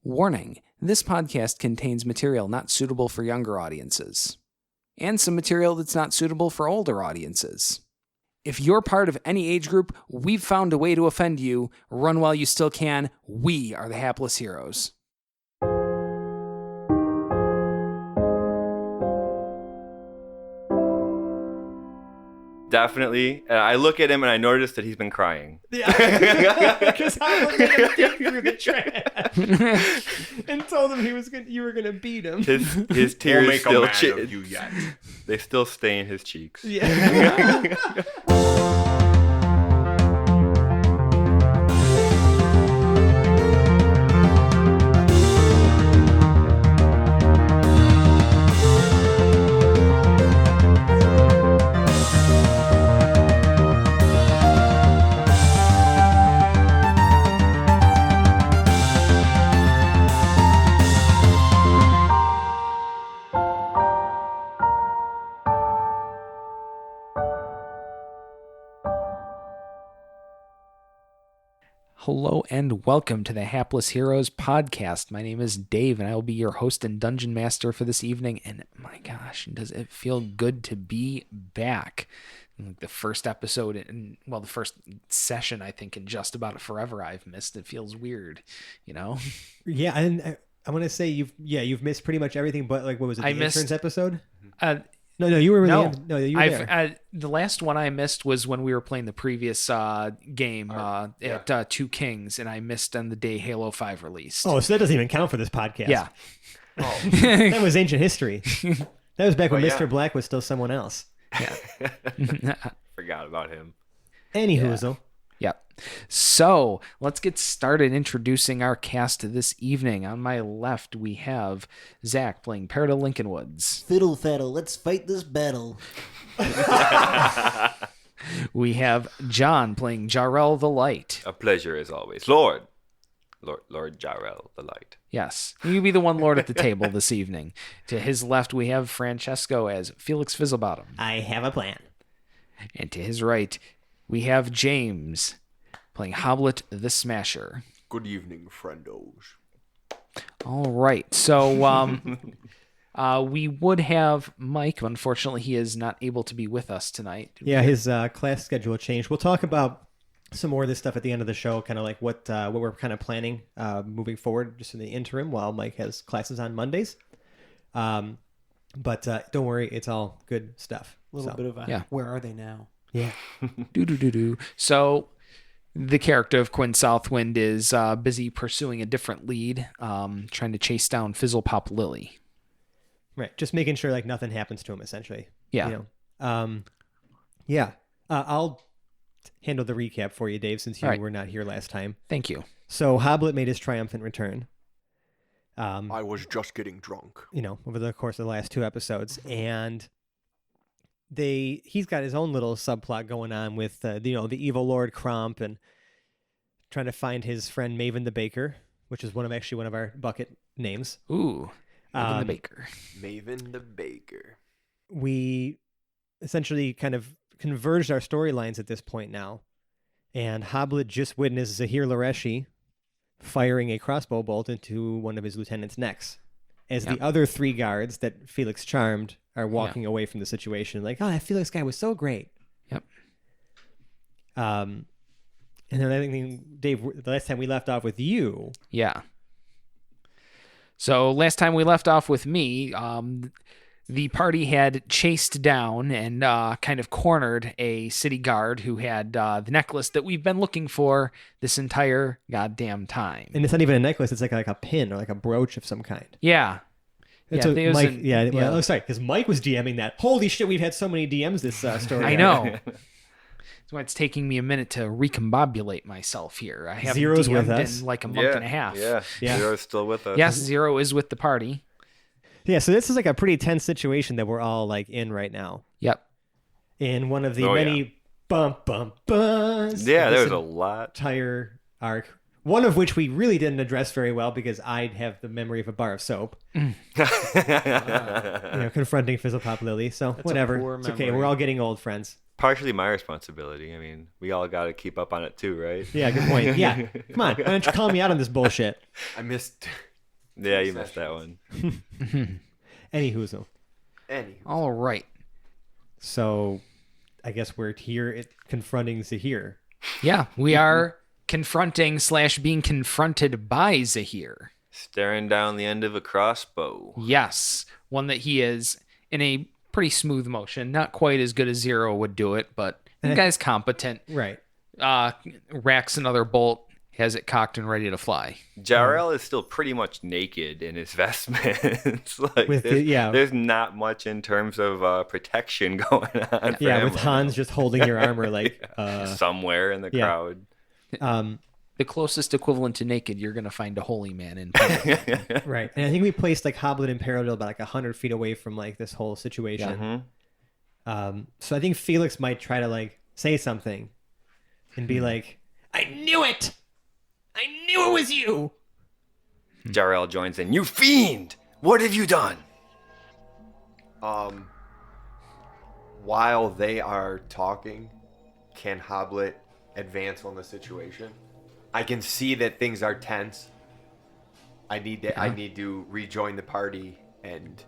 Warning, this podcast contains material not suitable for younger audiences, and some material that's not suitable for older audiences. If you're part of any age group, we've found a way to offend you. Run while you still can. We are the hapless heroes. Definitely. I look at him and I notice that he's been crying. Yeah, because I was gonna dig through the trash and told him you were gonna beat him. His tears We'll make still a man of you yet. They still stain his cheeks. Yeah. Hello and welcome to the Hapless Heroes podcast. My name is Dave and I will be your host and dungeon master for this evening. And my gosh, does it feel good to be back. The first episode, the first session, I think, in just about forever I've missed. It feels weird, you know? Yeah, and I want to say you've missed pretty much everything but, like, what was it, the interns episode? No, you were really you were there. The last one I missed was when we were playing the previous game at Two Kings, and I missed on the day Halo 5 released. Oh, so that doesn't even count for this podcast. Yeah. Oh. That was ancient history. That was back when Mr. Black was still someone else. Yeah. Forgot about him. Anywho. Yep. So let's get started introducing our cast this evening. On my left, we have Zach playing Perida Lincolnwoods. Fiddle faddle, let's fight this battle. We have John playing Jarrell the Light. A pleasure as always. Lord Jarrell the Light. Yes. You be the one lord at the table this evening. To his left, we have Francesco as Felix Fizzlebottom. I have a plan. And to his right, we have James playing Hoblet the Smasher. Good evening, friendos. All right. So we would have Mike. Unfortunately, he is not able to be with us tonight. Yeah, his class schedule changed. We'll talk about some more of this stuff at the end of the show, kind of like what we're kind of planning moving forward just in the interim while Mike has classes on Mondays. But don't worry, it's all good stuff. A little bit of where are they now? Yeah. Do. So the character of Quinn Southwind is busy pursuing a different lead, trying to chase down Fizzlepop Lily. Right. Just making sure like nothing happens to him, essentially. Yeah. You know? I'll handle the recap for you, Dave, since you were not here last time. Thank you. So Hoblet made his triumphant return. I was just getting drunk. You know, over the course of the last two episodes, and he's got his own little subplot going on with the evil Lord Cromp and trying to find his friend Maven the Baker, which is one of our bucket names. Ooh, Maven the Baker. Maven the Baker. We essentially kind of converged our storylines at this point now, and Hoblet just witnessed Zahir Lareshi firing a crossbow bolt into one of his lieutenant's necks, as the other three guards that Felix charmed are walking away from the situation. Like, oh, that Felix guy was so great. Yep. And then I think, Dave, the last time we left off with you. Yeah. So last time we left off with me, the party had chased down and kind of cornered a city guard who had the necklace that we've been looking for this entire goddamn time. And it's not even a necklace; it's like a pin or like a brooch of some kind. Yeah. Mike, sorry, because Mike was DMing that. Holy shit, we've had so many DMs this story. I know. That's why it's taking me a minute to recombobulate myself here. I haven't Zero's DM'd with us. in like a month and a half. Yeah. Zero's still with us. Yes, Zero is with the party. Yeah, so this is like a pretty tense situation that we're all like in right now. Yep. In one of the many bumps. Yeah, there was a lot. Entire arc. One of which we really didn't address very well because I have the memory of a bar of soap. Confronting Fizzlepop Lily. So whatever. It's okay. We're all getting old, friends. Partially my responsibility. I mean, we all got to keep up on it too, right? Yeah, good point. Yeah. Come on. Why don't you call me out on this bullshit? I missed Yeah, you missed that one. Any whoozle. All right. So I guess we're here confronting Zahir. Yeah, we are confronting / being confronted by Zahir. Staring down the end of a crossbow. Yes, one that he is in a pretty smooth motion. Not quite as good as Zero would do it, but the guy's competent. Right. Racks another bolt, has it cocked and ready to fly. Jarrell is still pretty much naked in his vestments. Like there's not much in terms of protection going on. For him with Hans just holding your armor like somewhere in the crowd. The closest equivalent to naked you're going to find a holy man in public. Right. And I think we placed like Hoblet and Paradil about like 100 feet away from like this whole situation. Yeah. So I think Felix might try to like say something and be like, I knew it! I knew it was you! Jarrell joins in. You fiend! What have you done? While they are talking, can Hoblet advance on the situation? I can see that things are tense. I need to rejoin the party and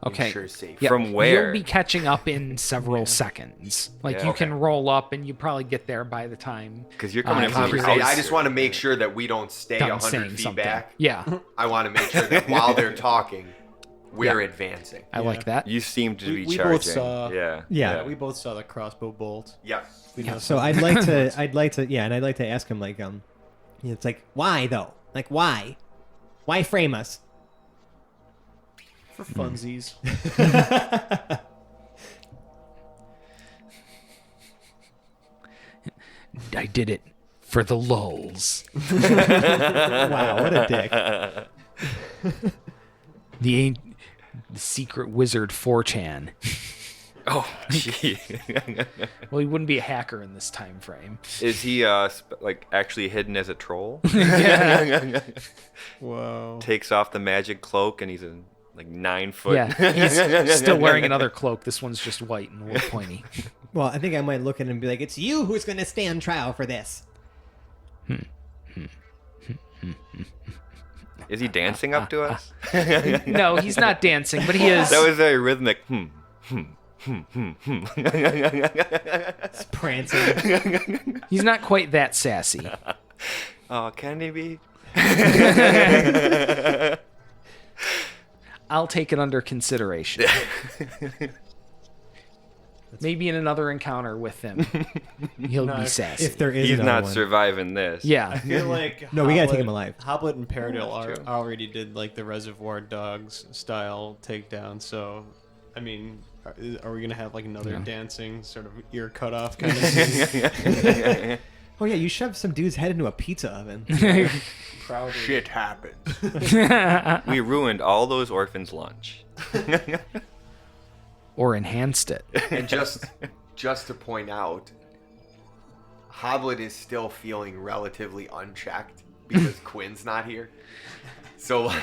ensure safety. Yeah. From where? You'll be catching up in several seconds. Like you can roll up and you probably get there by the time. Because you're coming in from your Conversation. house. I just want to make sure that we don't stay Done 100 saying feet something. back. Yeah, I want to make sure that while they're talking, we're advancing. I like that. You seem to be we charging. both saw. Yeah. We both saw the crossbow bolt. Yes. We know So I'd like to ask him like, it's like, why though? Like, why? Why frame us? for funsies. I did it for the lulls. Wow, what a dick. The secret wizard 4chan. Oh, gee. Well, he wouldn't be a hacker in this time frame. Is he like actually hidden as a troll? Whoa. Takes off the magic cloak and he's in like 9 foot. Yeah, he's still wearing another cloak. This one's just white and a little pointy. Well, I think I might look at him and be like, it's you who's going to stand trial for this. Is he dancing up to us? No, he's not dancing, but he is. That was very rhythmic. It's prancing. He's not quite that sassy. Oh, can he be? I'll take it under consideration. Maybe in another encounter with him, he'll be sassy. If there is He's another not one. surviving this. Yeah. I feel like No, we gotta take him alive. Hoblet and Paradil That's true. already did like the Reservoir Dogs style takedown. So, I mean, are we gonna have like another dancing sort of ear cut off kind of thing? Oh yeah, you shoved some dude's head into a pizza oven. Proudly. Shit happens. We ruined all those orphans' lunch. Or enhanced it. And just to point out, Hoblet is still feeling relatively unchecked because Quinn's not here. So like,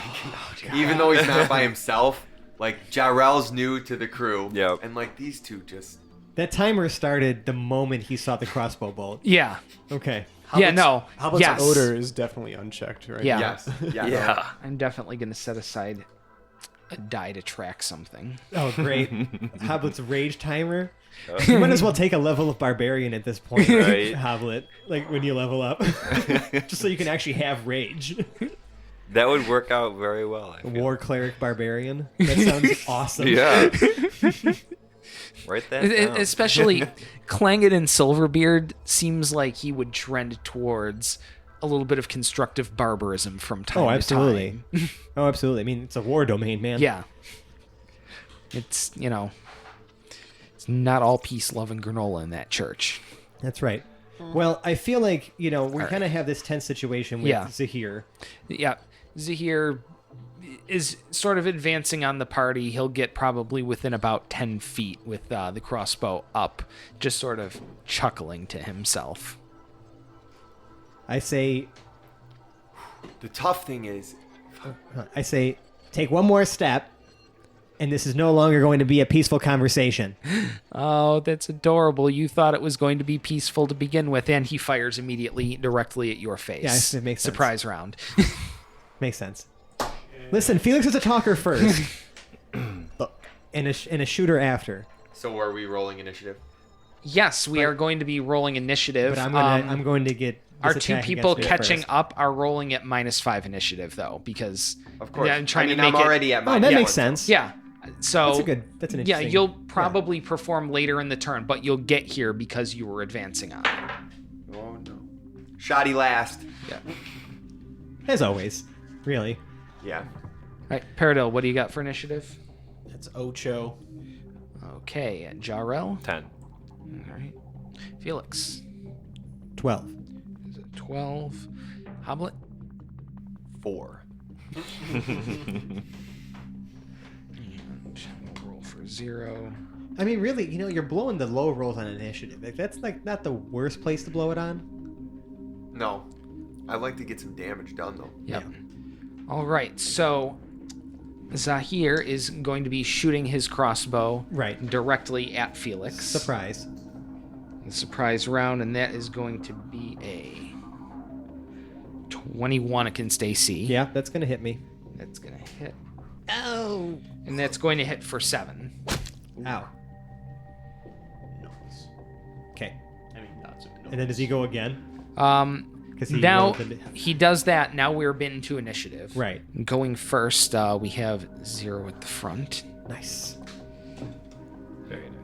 even though he's not by himself, like Jarrell's new to the crew. Yep. And like these two just. That timer started the moment he saw the crossbow bolt. Yeah. Okay. Yeah, no. Hoblet's Yes. odor is definitely unchecked, right? Yeah. Yes. Yes. Yeah. I'm definitely going to set aside a die to track something. Oh, great. Hoblet's rage timer. You might as well take a level of barbarian at this point, Right. Hoblet. Like when you level up. Just so you can actually have rage. That would work out very well. I feel. War cleric barbarian. That sounds awesome. Yeah. Write that down. Especially Clangit and Silverbeard seems like he would trend towards a little bit of constructive barbarism from time Oh, to absolutely. time. Oh, absolutely. I mean, it's a war domain, man. Yeah. It's, it's not all peace, love, and granola in that church. That's right. Well, I feel like, we kind of have this tense situation with Zahir. Yeah. Zahir is sort of advancing on the party. He'll get probably within about 10 feet with the crossbow up, just sort of chuckling to himself. I say, The tough thing is, take one more step, and this is no longer going to be a peaceful conversation. Oh, that's adorable. You thought it was going to be peaceful to begin with, and he fires immediately directly at your face. Yeah, it makes sense. Surprise round. Makes sense. Listen, Felix is a talker first, and a shooter after. So are we rolling initiative? Yes, we are going to be rolling initiative. But I'm going to get our two people catching first. up are rolling at -5 initiative though, because Of course. I'm trying to make I'm already at my. Oh, that makes sense. Yeah. So that's an interesting. you'll probably perform later in the turn, but you'll get here because you were advancing on. Oh no. Shoddy last. Yeah. As always, really. Yeah. All right, Paradil, what do you got for initiative? That's Ocho. Okay, and Jarrell. 10. All right. Felix. 12. Is it 12? Hoblet. 4. And we'll roll for 0. I mean, really, you're blowing the low rolls on initiative. Like, that's like not the worst place to blow it on. No. I'd like to get some damage done though. Yep. All right, so Zahir is going to be shooting his crossbow directly at Felix. Surprise. The surprise round, and that is going to be a 21 against AC. Yeah, that's going to hit me. That's going to hit. Oh! And that's going to hit for 7. Ow. Nice. Okay. I mean, not so. And then does he go again? Now he does that. Now we're been to initiative. Right. Going first, we have 0 at the front. Nice.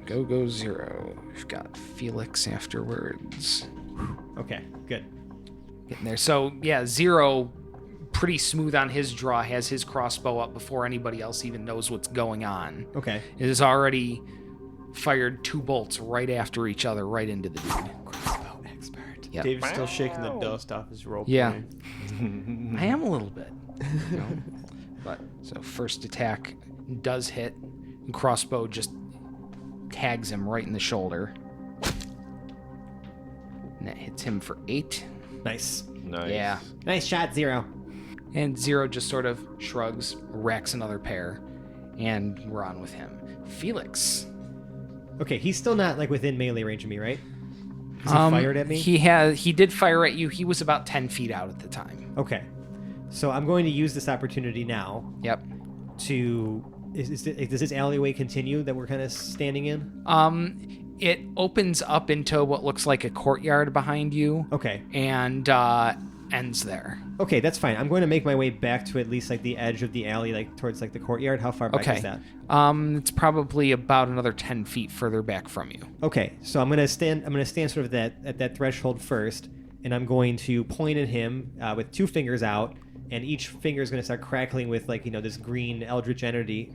Go 0. We've got Felix afterwards. Okay, good. Getting there. So, yeah, 0, pretty smooth on his draw, has his crossbow up before anybody else even knows what's going on. Okay. It has already fired 2 bolts right after each other, right into the dude. Crossbow expert. Yep. Dave's still shaking the dust off his rope. Yeah. I am a little bit. But, so first attack does hit. And crossbow just tags him right in the shoulder. And that hits him for 8. Nice. Nice. Yeah. Nice shot, 0. And 0 just sort of shrugs, racks another pair, and we're on with him. Felix. Okay, he's still not like within melee range of me, right? Has he fired at me? He did fire at you. He was about 10 feet out at the time. Okay. So I'm going to use this opportunity now Yep. to... Does this alleyway continue that we're kind of standing in? It opens up into what looks like a courtyard behind you. Okay. And ends there. Okay, that's fine. I'm going to make my way back to at least like the edge of the alley, like towards like the courtyard. How far back is that? It's probably about another 10 feet further back from you. Okay, so I'm gonna stand sort of at that threshold first, and I'm going to point at him with 2 fingers out, and each finger is gonna start crackling with like this green eldritch energy,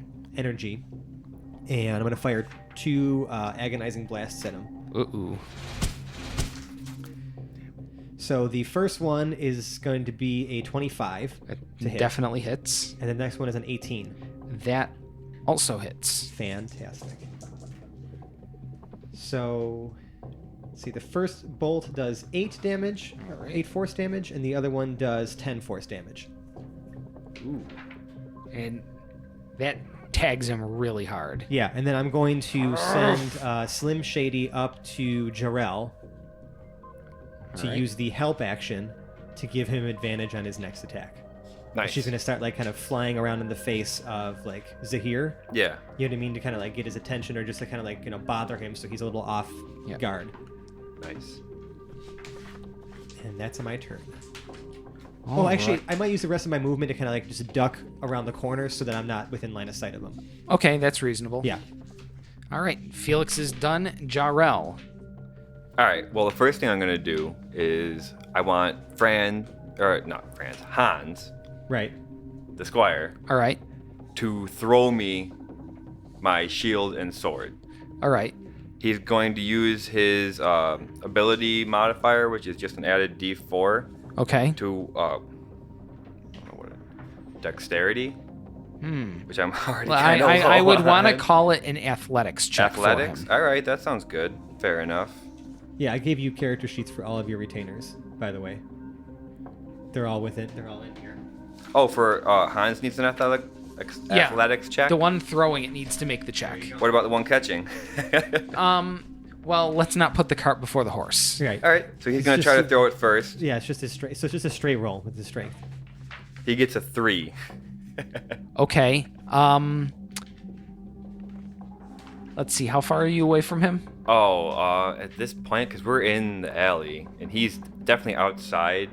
and I'm gonna fire 2 agonizing blasts at him. Ooh. So the first one is going to be a 25 to hit. Definitely hits. And the next one is an 18. That also hits. Fantastic. So, let's see, the first bolt does 8 damage, 8 force damage, and the other one does 10 force damage. Ooh. And that tags him really hard. Yeah, and then I'm going to send Slim Shady up to Jarrell to use the help action to give him advantage on his next attack. Nice. She's going to start like kind of flying around in the face of like Zahir. Yeah. You know what I mean? To kind of like get his attention or just to kind of like, bother him so he's a little off guard. Nice. And that's my turn. Oh, actually, I might use the rest of my movement to kind of like just duck around the corner so that I'm not within line of sight of him. Okay, that's reasonable. Yeah. All right, Felix is done. Jarrell. All right. Well, the first thing I'm going to do is I want Hans, Right. the squire, All right. to throw me my shield and sword. All right. He's going to use his ability modifier, which is just an added D4 Okay. to dexterity, which I'm already Well, kind of I would want to call it an athletics check athletics. for him. All right, that sounds good. Fair enough. Yeah, I gave you character sheets for all of your retainers, by the way. They're all in here. Oh, for Hans needs an athletics check? The one throwing it needs to make the check. What about the one catching? Well, let's not put the cart before the horse. Right. All right, so he's going to try to throw it first. Yeah, it's just a straight. So it's just a straight roll with the strength. He gets a 3. Okay. Let's see. How far are you away from him? Oh, at this point, because we're in the alley, and he's definitely outside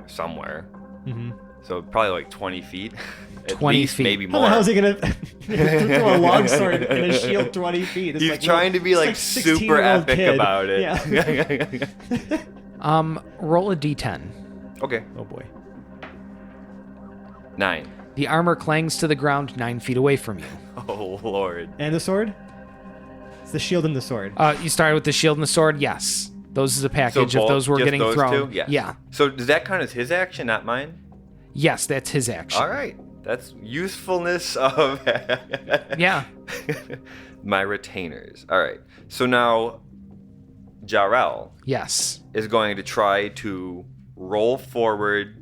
somewhere. Mm-hmm. So probably like 20 feet. At 20 least, feet. maybe How more. the hell is he gonna throw a longsword and a shield 20 feet? It's He's like trying to be like super 16-year-old epic kid. about it. Yeah. Roll a d10. Okay. Oh boy. 9. The armor clangs to the ground 9 feet away from you. Oh, Lord. And the sword? It's the shield and the sword. You started with the shield and the sword? Yes. Those is a package So if those were just getting those thrown. two? Yes. Yeah. So does that count as his action, not mine? Yes, that's his action. All right. That's usefulness of Yeah. my retainers. All right. So now Jarrell Yes. is going to try to roll forward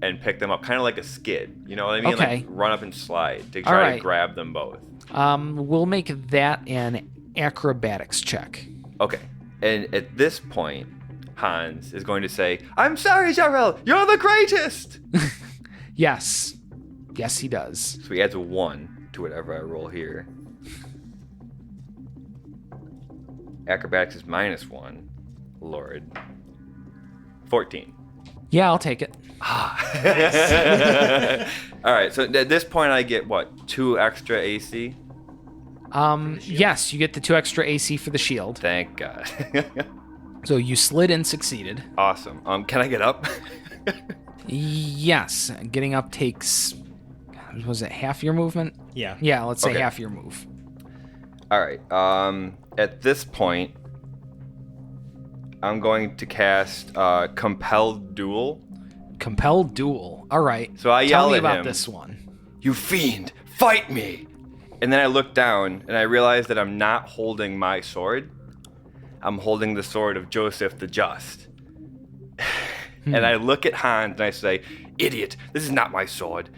and pick them up, kind of like a skid. You know what I mean? Okay. Like run up and slide to All try right. to grab them both. We'll make that an acrobatics check. Okay. And at this point, Hans is going to say, "I'm sorry, Jarrell. You're the greatest." Yes. Yes, he does. So he adds a 1 to whatever I roll here. Acrobatics is -1. Lord. 14. Yeah, I'll take it. All right, so at this point I get what? 2 extra AC? Yes, you get the 2 extra AC for the shield. Thank God. So you slid and succeeded. Awesome. Can I get up? Yes, getting up takes, was it half your movement? Yeah. Yeah, let's say Okay. half your move. All right. At this point, I'm going to cast Compelled Duel. Compelled duel. All right. So I Tell yell me at about him. this one. "You fiend, fight me!" And then I look down and I realize that I'm not holding my sword. I'm holding the sword of Joseph the Just. And I look at Hans and I say, "Idiot, this is not my sword.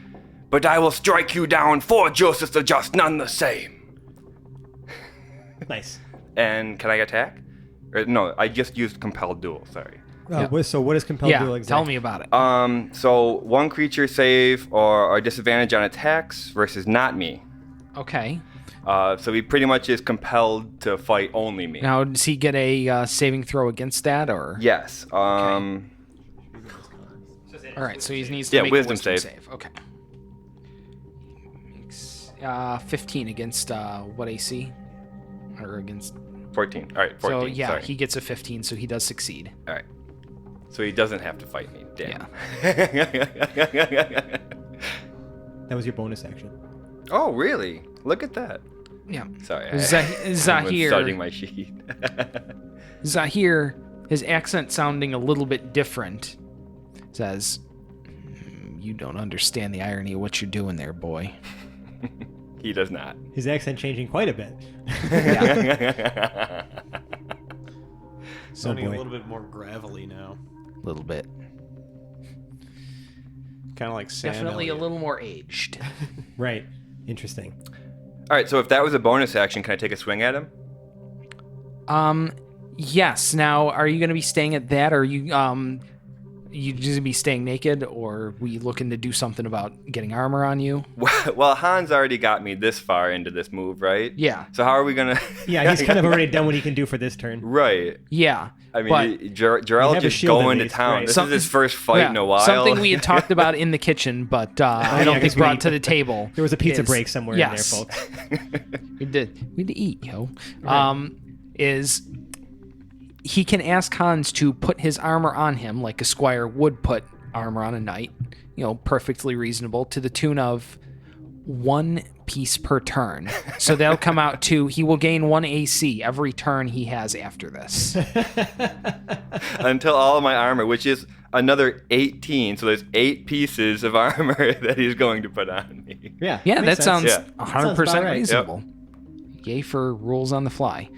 But I will strike you down for Joseph the Just, none the same." Nice. And can I attack? Or, no, I just used Compelled Duel, sorry. So what is compelled Yeah, duel exactly? tell me about it. So one creature save or disadvantage on attacks versus not me. Okay. So he pretty much is compelled to fight only me. Now, does he get a saving throw against that, or? Yes. All right, so he needs to Yeah, make wisdom a wisdom save. save. Okay. Makes 15 against what AC? Or against? 14. All right, 14. So yeah, sorry. he gets a 15, so he does succeed. All right. So he doesn't have to fight me. Damn. That was your bonus action. Oh, really? Look at that. Yeah. Sorry. Zahir. Studying my sheet. Zahir, his accent sounding a little bit different, says, "You don't understand the irony of what you're doing there, boy." He does not. His accent changing quite a bit. Sounding a boy. little bit more gravelly now. A little bit. Kind of like Sam Definitely Elliott. a little more aged. Right. Interesting. All right, so if that was a bonus action, can I take a swing at him? Yes. Now, are you going to be staying at that, or are you just gonna be staying naked, or were you looking to do something about getting armor on you? Well, Hans already got me this far into this move, right? Yeah. So how are we gonna? Yeah, he's kind of already done what he can do for this turn. Right. Yeah. I mean, but, Jarrell have a just shield at going to least, town. right. This is his first fight yeah, in a while. something we had talked about in the kitchen, but I don't think 'cause brought to the table. There was a pizza is- break somewhere yes. in there, folks. We had to eat, yo. Right. Is he can ask Hans to put his armor on him like a squire would put armor on a knight. Perfectly reasonable, to the tune of 1 piece per turn. So that'll come out to, he will gain 1 AC every turn he has after this. Until all of my armor, which is another 18. So there's 8 pieces of armor that he's going to put on me. Yeah. Yeah, makes that sense. sounds Yeah. 100% Sounds about right. reasonable. Yay for rules on the fly.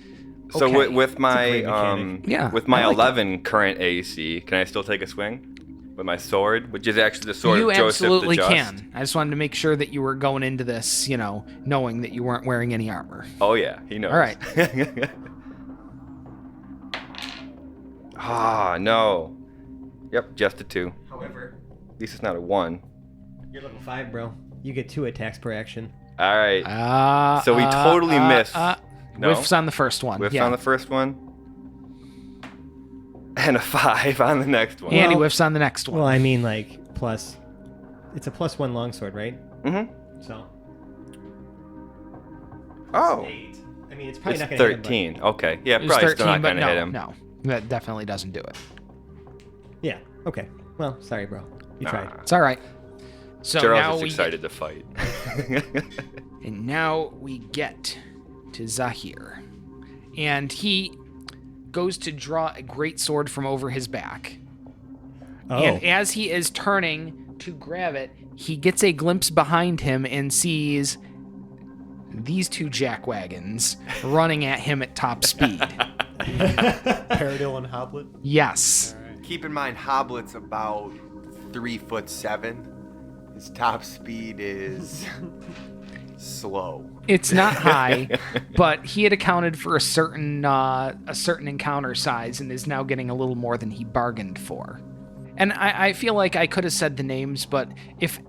So Okay. with my great mechanic. Yeah, with my I like 11 current AC, can I still take a swing with my sword, which is actually the sword You of Joseph absolutely the Just? can. I just wanted to make sure that you were going into this, knowing that you weren't wearing any armor. Oh yeah, he knows. All right. No. Yep, just a 2. However, At least it's not a 1. you're level 5, bro. You get 2 attacks per action. All right. So we totally missed. No? Whiffs on the first one. Whiffs yeah. on the first one. And a 5 on the next one. And he whiffs on the next one. Well, I mean, like, plus... It's a +1 longsword, right? Mm-hmm. So... Oh. 8. I mean, it's probably It's not going to hit him. 13. Okay. Yeah, It was probably 13, still not but going to no, hit him. no. That definitely doesn't do it. Yeah, okay. Well, sorry, bro. You tried. It's all right. So now Gerald's just we excited to fight. And now we get to Zahir. And he goes to draw a great sword from over his back. Oh. And as he is turning to grab it, he gets a glimpse behind him and sees these 2 jackwagons running at him at top speed. Paradil and Hoblet. Yes. Keep in mind, Hoblet's about 3'7". His top speed is slow. It's not high, but he had accounted for a certain encounter size and is now getting a little more than he bargained for. And I feel like I could have said the names, but if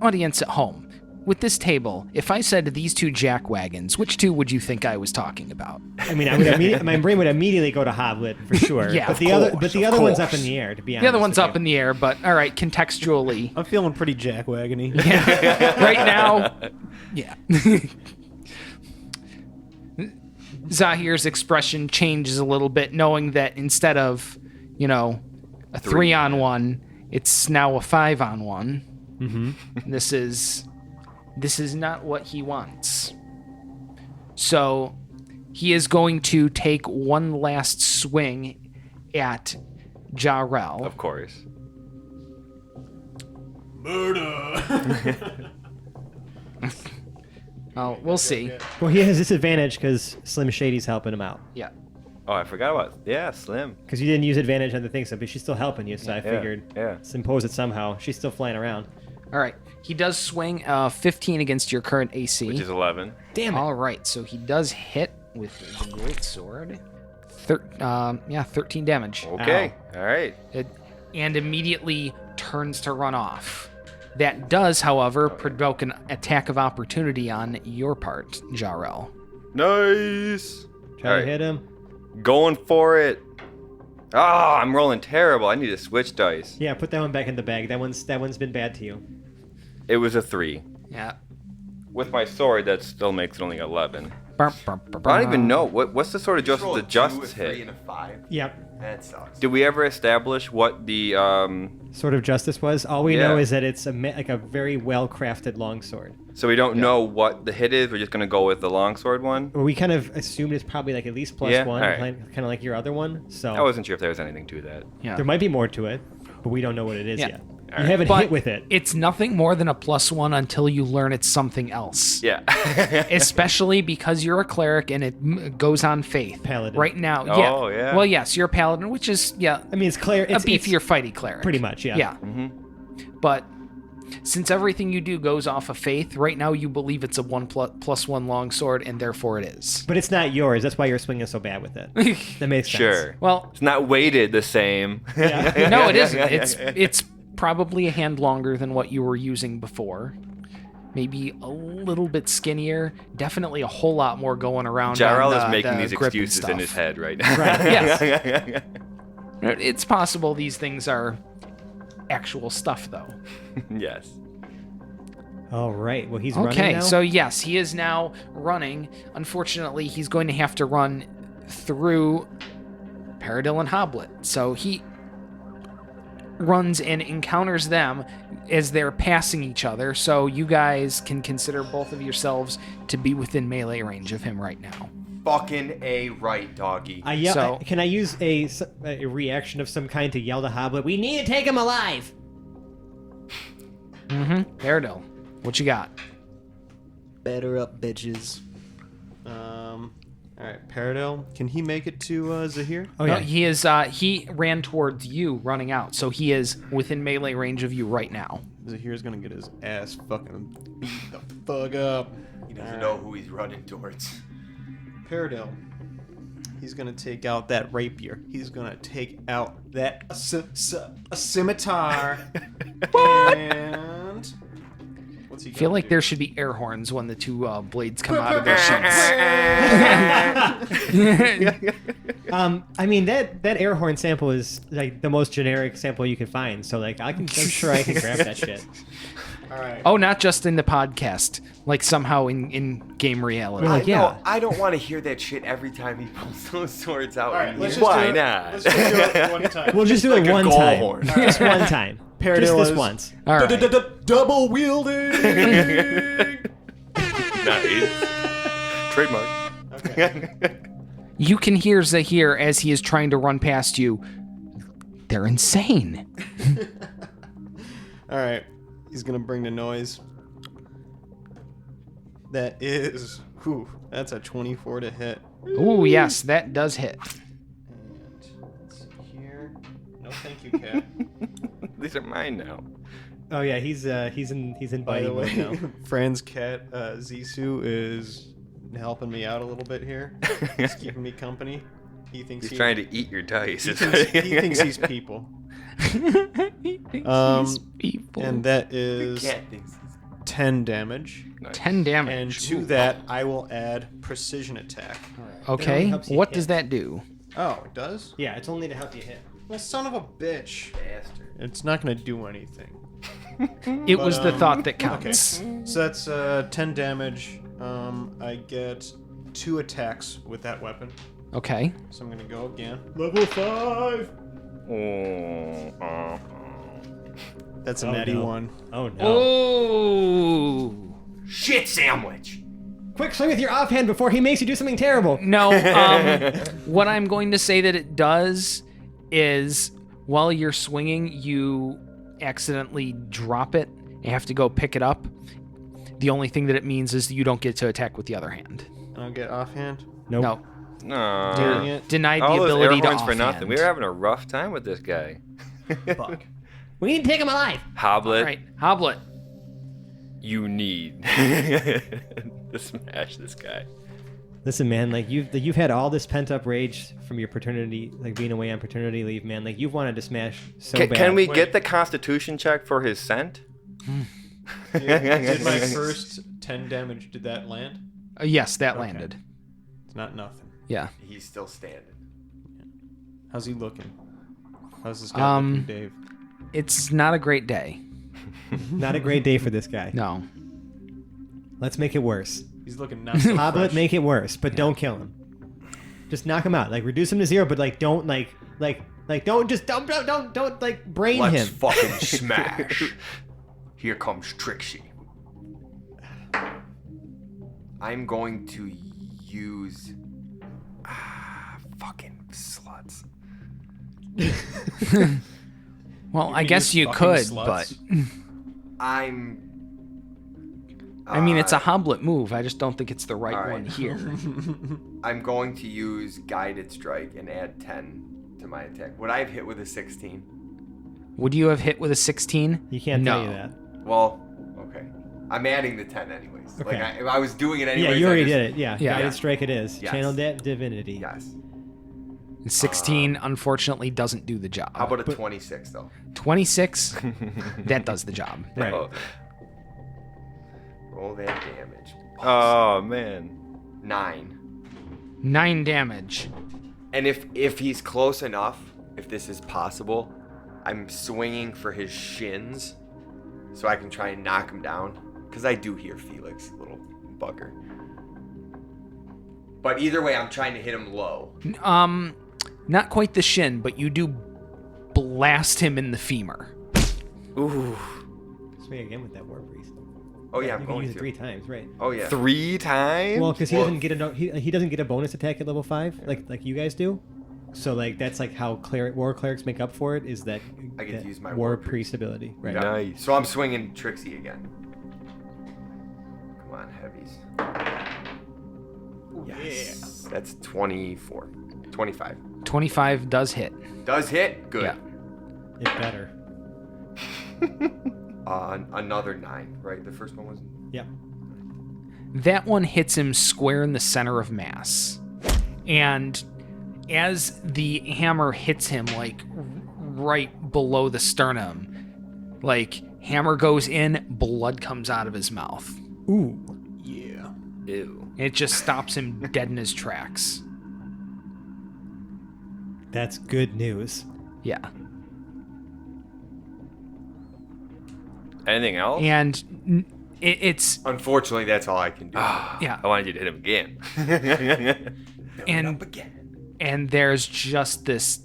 audience at home, with this table, if I said these 2 jackwagons, which 2 would you think I was talking about? I mean, my brain would immediately go to Hoblet for sure. Yeah, but of the course, other one's up in the air. To be honest, The other one's up in the air, but all right, contextually, I'm feeling pretty jackwagony. right now, yeah. Zahir's expression changes a little bit, knowing that instead of, a 3-on-1, it's now a 5-on-1. Mm-hmm. This is not what he wants. So he is going to take one last swing at Jarrell. Of course. Murder. Oh, we'll see. Well, he has disadvantage because Slim Shady's helping him out. Yeah. Oh, I forgot about Slim. Because you didn't use advantage on the thing, so but she's still helping you. So I figured let's impose it somehow. She's still flying around. All right. He does swing 15 against your current AC. Which is 11. Damn it! All right. So he does hit with the great sword. 13 damage. Okay. All right. And immediately turns to run off. That does, however, provoke an attack of opportunity on your part, Jarrell. Nice. Try to hit him. Going for it. Ah, I'm rolling terrible. I need to switch dice. Yeah, put that one back in the bag. That one's been bad to you. It was a 3. Yeah. With my sword, that still makes it only 11. I I don't even know. What's the sword of Just Joseph roll the a 2, Just's a 3, hit? and a 5. Yep. That sucks. Did we ever establish what the Sword of Justice was. All we know is that it's like a very well crafted longsword. So we don't know what the hit is. We're just gonna go with the longsword one. Well, we kind of assumed it's probably like at least +1, Yeah? All right. kind of like your other one. So I wasn't sure if there was anything to that. Yeah. there might be more to it, but we don't know what it is Yeah. yet. All You right. haven't But hit with it. it's nothing more than a +1 until you learn it's something else. Yeah. Especially because you're a cleric and it goes on faith. Paladin. Right now, Oh, yeah. Well, yes, you're a paladin, which is, I mean, it's clear. a beefier fighty cleric. Pretty much, yeah. Yeah. Mm-hmm. But since everything you do goes off of faith, right now you believe it's a +1 longsword, and therefore it is. But it's not yours. That's why you're swinging so bad with it. That makes sense. Sure. Well, It's not weighted the same. Yeah. no, it isn't. It's probably a hand longer than what you were using before. Maybe a little bit skinnier. Definitely a whole lot more going around. Jarrell on is making the these grip and excuses in his stuff. head right now. Right. Yes. It's possible these things are actual stuff, though. Yes. All right. Well, he's running Okay, now. so yes, he is now running. Unfortunately, he's going to have to run through Paradil and Hoblet. So he runs and encounters them as they're passing each other. So you guys can consider both of yourselves to be within melee range of him right now. Fucking A right, doggy. I yell. So- Can I use a reaction of some kind to yell to Hoblet? We need to take him alive. Paradil, what you got? Batter up, bitches. All right, Paradil, can he make it to Zahir? Oh No, yeah. he is. He ran towards you, running out. So he is within melee range of you right now. Zahir's gonna get his ass fucking beat the fuck up. He doesn't know who he's running towards. Paradil, he's gonna take out that rapier. He's gonna take out that a scimitar. And What's he I feel gonna like do? there should be air horns when the two blades come out of their sheaths. I mean that air horn sample is like the most generic sample you can find. So like I'm sure I can grab that shit. All right. Oh, not just in the podcast, like somehow in game reality. Well, yeah. No, I don't want to hear that shit every time he pulls those swords out. All right. Let's just Why do it. not? Let's just do it one time. We'll just do it like a one goal time. horn. Just one time. Just this Paradillas. once. All right. Double wielding. Nice. Trademark. Okay. You can hear Zahir as he is trying to run past you. They're insane. All right. He's gonna bring the noise. That is, that's a 24 to hit. Oh, yes, that does hit. And let's see here. No, thank you, Cat. These are mine now. Oh yeah, he's in By biting the mode way, now. Fran's cat Zissou is helping me out a little bit here. He's keeping me company. He thinks He's trying to eat your dice. He thinks he's people. He thinks he's people. And that is Cat thinks 10 damage. Nice. 10 damage. And to that, I will add precision attack. Okay, helps you what hit. does that do? Oh, it does? Yeah, it's only to help you hit. Well, son of a bitch. bastard. It's not going to do anything. It But, was the thought that Okay. counts. So that's 10 damage. I get 2 attacks with that weapon. Okay. So I'm going to go again. Level 5! Oh, That's a Oh, natty no. 1. Oh no! Oh. Shit sandwich. Quick, swing with your offhand before he makes you do something terrible. No, what I'm going to say that it does is while you're swinging, you accidentally drop it. You have to go pick it up. The only thing that it means is you don't get to attack with the other hand. I don't get offhand. Nope. No. no. Dang it. Denied All the those ability air to horns for offhand. nothing. We were having a rough time with this guy. Fuck. We need to take him alive. Hoblet, All right, Hoblet. you need to smash this guy. Listen, man, like you've had all this pent up rage from your paternity, like being away on paternity leave, man. Like you've wanted to smash so bad. Can we Wait. get the constitution check for his scent? Did my first 10 damage, did that land? Yes, that Okay. landed. It's not nothing. Yeah. He's still standing. How's he looking? How's this guy looking, Dave? It's not a great day. Not a great day for this guy. No. Let's make it worse. He's looking not so Hoblet, fresh. make it worse, but don't kill him. Just knock him out. Like reduce him to 0, but like don't don't like brain Let's him. fucking smash. Here comes Trixie. I'm going to use fucking sluts. Well, I can guess use you fucking could, sluts. but I'm I mean, it's a Hoblet move. I just don't think it's the right all right. one here. I'm going to use guided strike and add 10 to my attack. Would I have hit with a 16? Would you have hit with a 16? You can't no. tell you that. Well, okay. I'm adding the 10 anyways. Okay. Like if I was doing it anyways. Yeah, you I already just- did it. Yeah, Yeah. guided strike it is. Yes. Channel divinity. Yes. 16 unfortunately doesn't do the job. How about a 26 though? 26? That does the job. Right. Oh, Roll that damage. oh man. 9. 9 damage. And if he's close enough, if this is possible, I'm swinging for his shins so I can try and knock him down. Because I do hear Felix, little bugger. But either way, I'm trying to hit him low. Not quite the shin, but you do blast him in the femur. Ooh. Swing again with that war priest. Oh yeah, I'm You can going use it to. 3 times, right? Oh yeah. 3 times? Well, because he Well- doesn't get he doesn't get a bonus attack at level 5 like you guys do. So like that's like how war clerics make up for it is that I get to that use my war war priest ability, right? Yeah. Nice. So I'm swinging Trixie again. Come on, heavies. Yes. That's 24. 25. 25 does hit. Does hit? Good. Yeah. It better. Another 9, right? The first one was. Yep. That one hits him square in the center of mass. And as the hammer hits him, like right below the sternum, like Hammer goes in, blood comes out of his mouth. Ooh. Yeah. Ew. It just stops him dead in his tracks. That's good news. Yeah. Anything else? And it's Unfortunately, that's all I can do. yeah. I wanted you to hit him again. And there's just this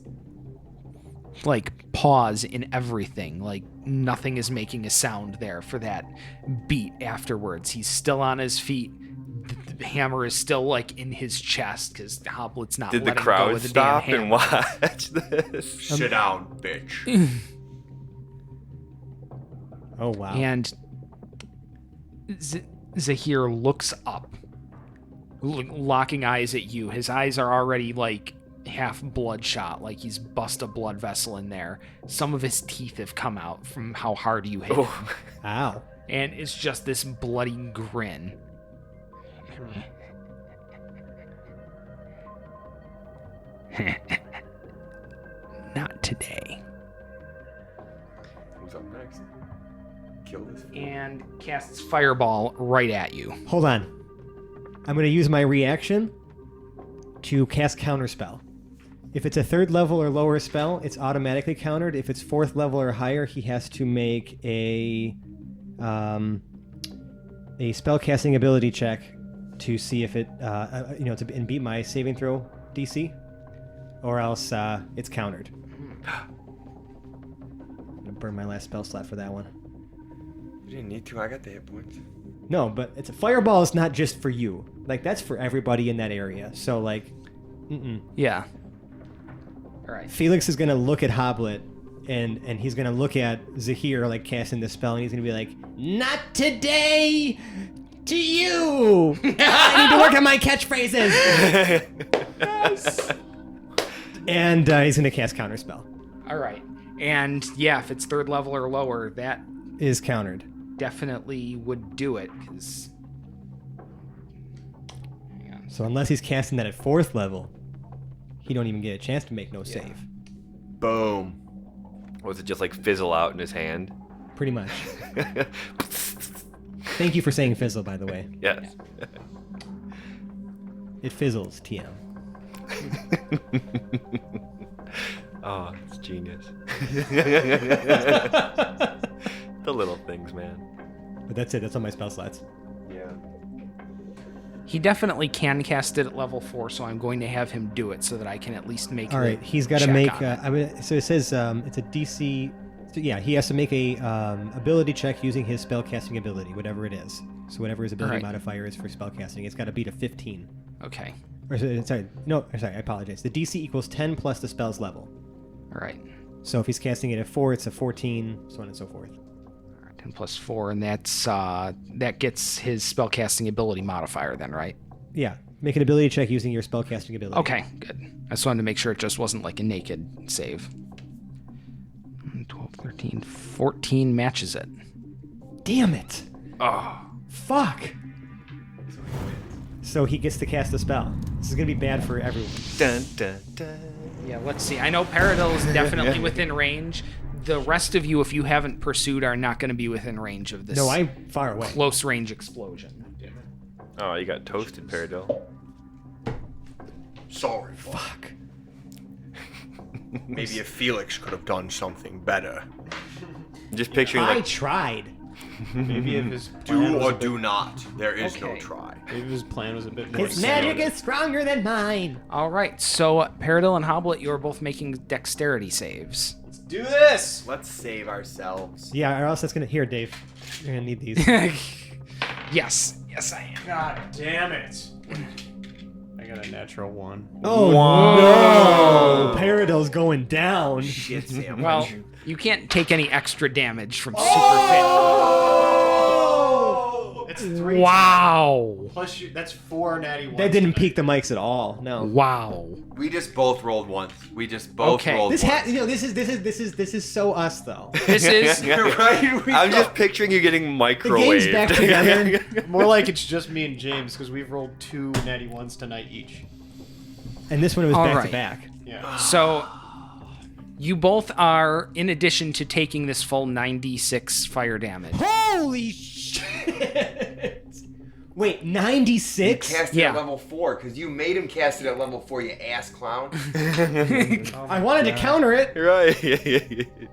like pause in everything. Like nothing is making a sound there for that beat afterwards. He's still on his feet. The hammer is still like in his chest because Hoblet's not Did the letting go crowd of the damn stop hammer. and watch this? Sit down, bitch. Oh, wow. And Zahir looks up, locking eyes at you. His eyes are already like half bloodshot, like he's bust a blood vessel in there. Some of his teeth have come out from how hard you hit him. Ow. And it's just this bloody grin. Not today. Who's up next? Kill this fool. And casts Fireball right at you. Hold on. I'm going to use my reaction to cast Counterspell. If it's a 3rd level or lower spell, it's automatically countered. If it's 4th level or higher, he has to make a spellcasting ability check to see if it, and beat my saving throw DC, or else it's countered. I'm gonna burn my last spell slot for that one. You didn't need to. I got the hit points. No, but it's a fireball is not just for you. Like that's for everybody in that area. So like, Yeah. All right. Felix is gonna look at Hoblet, and he's gonna look at Zahir like casting the spell, and he's gonna be like, "Not today, to you. I need to work on my catchphrases." And he's gonna cast Counterspell. All right. And yeah, if it's 3rd level or lower, that Is countered. definitely would do it. 'Cause... So unless he's casting that at 4th level, he don't even get a chance to make no save. Boom. Was it just like fizzle out in his hand? Pretty much. Thank you for saying fizzle, by the way. Yes. It fizzles, TM. Oh, it's genius. The little things, man. But that's it. That's all my spell slots. Yeah. He definitely can cast it at level 4, so I'm going to have him do it so that I can at least make All right, the he's got to check make. on it. So it says it's a DC. So yeah, he has to make a ability check using his spellcasting ability, whatever it is. So whatever his ability Alright. modifier is for spellcasting, it's got to beat a 15. Okay. Or sorry, I apologize. The DC equals 10 plus the spell's level. All right. So if he's casting it at 4, it's a 14, so on and so forth. 10 plus 4, and that's that gets his spellcasting ability modifier then, right? Yeah, make an ability check using your spellcasting ability. Okay, good. I just wanted to make sure it just wasn't like a naked save. 12, 13, 14 matches it. Damn it! Oh. Fuck! So he gets to cast a spell. This is gonna be bad for everyone. Dun, dun, dun. Yeah, let's see. I know Paradil is definitely within range. The rest of you, if you haven't pursued, are not going to be within range of this No, I'm far away. close range explosion. Oh, you got toasted, Paradil. Sorry. Fuck. Maybe if Felix could have done something better. Just picturing I like tried. Maybe if his plan Do was or a bit, do not. There is no Okay. try. maybe his plan was a bit more. His magic sound. is stronger than mine. All right, so Paradil and Hoblet, you are both making dexterity saves. Let's do this. Let's save ourselves. Yeah, or else that's gonna. Here, Dave. You're gonna need these. Yes, I am. God damn it! I got a natural 1. Oh no! Paradil's going down. Shit sandwich. Well, you can't take any extra damage from super It's fit. 3. Wow. Plus, that's 4 natty 1s. That didn't peak the mics at all. No. Wow. we just both rolled once. We just both Okay. rolled This once. this is so us though. This is Right? We I'm go- just picturing you getting The game's microwaved. back together. More like it's just me and James because we've rolled 2 natty 1s tonight each. And this one was All back right. to back. Yeah. so You both are, in addition to taking this full 96 fire damage. Holy shit! Wait, 96? Cast it at level 4 because you made him cast it at level 4. You ass clown. I wanted to counter it. Right.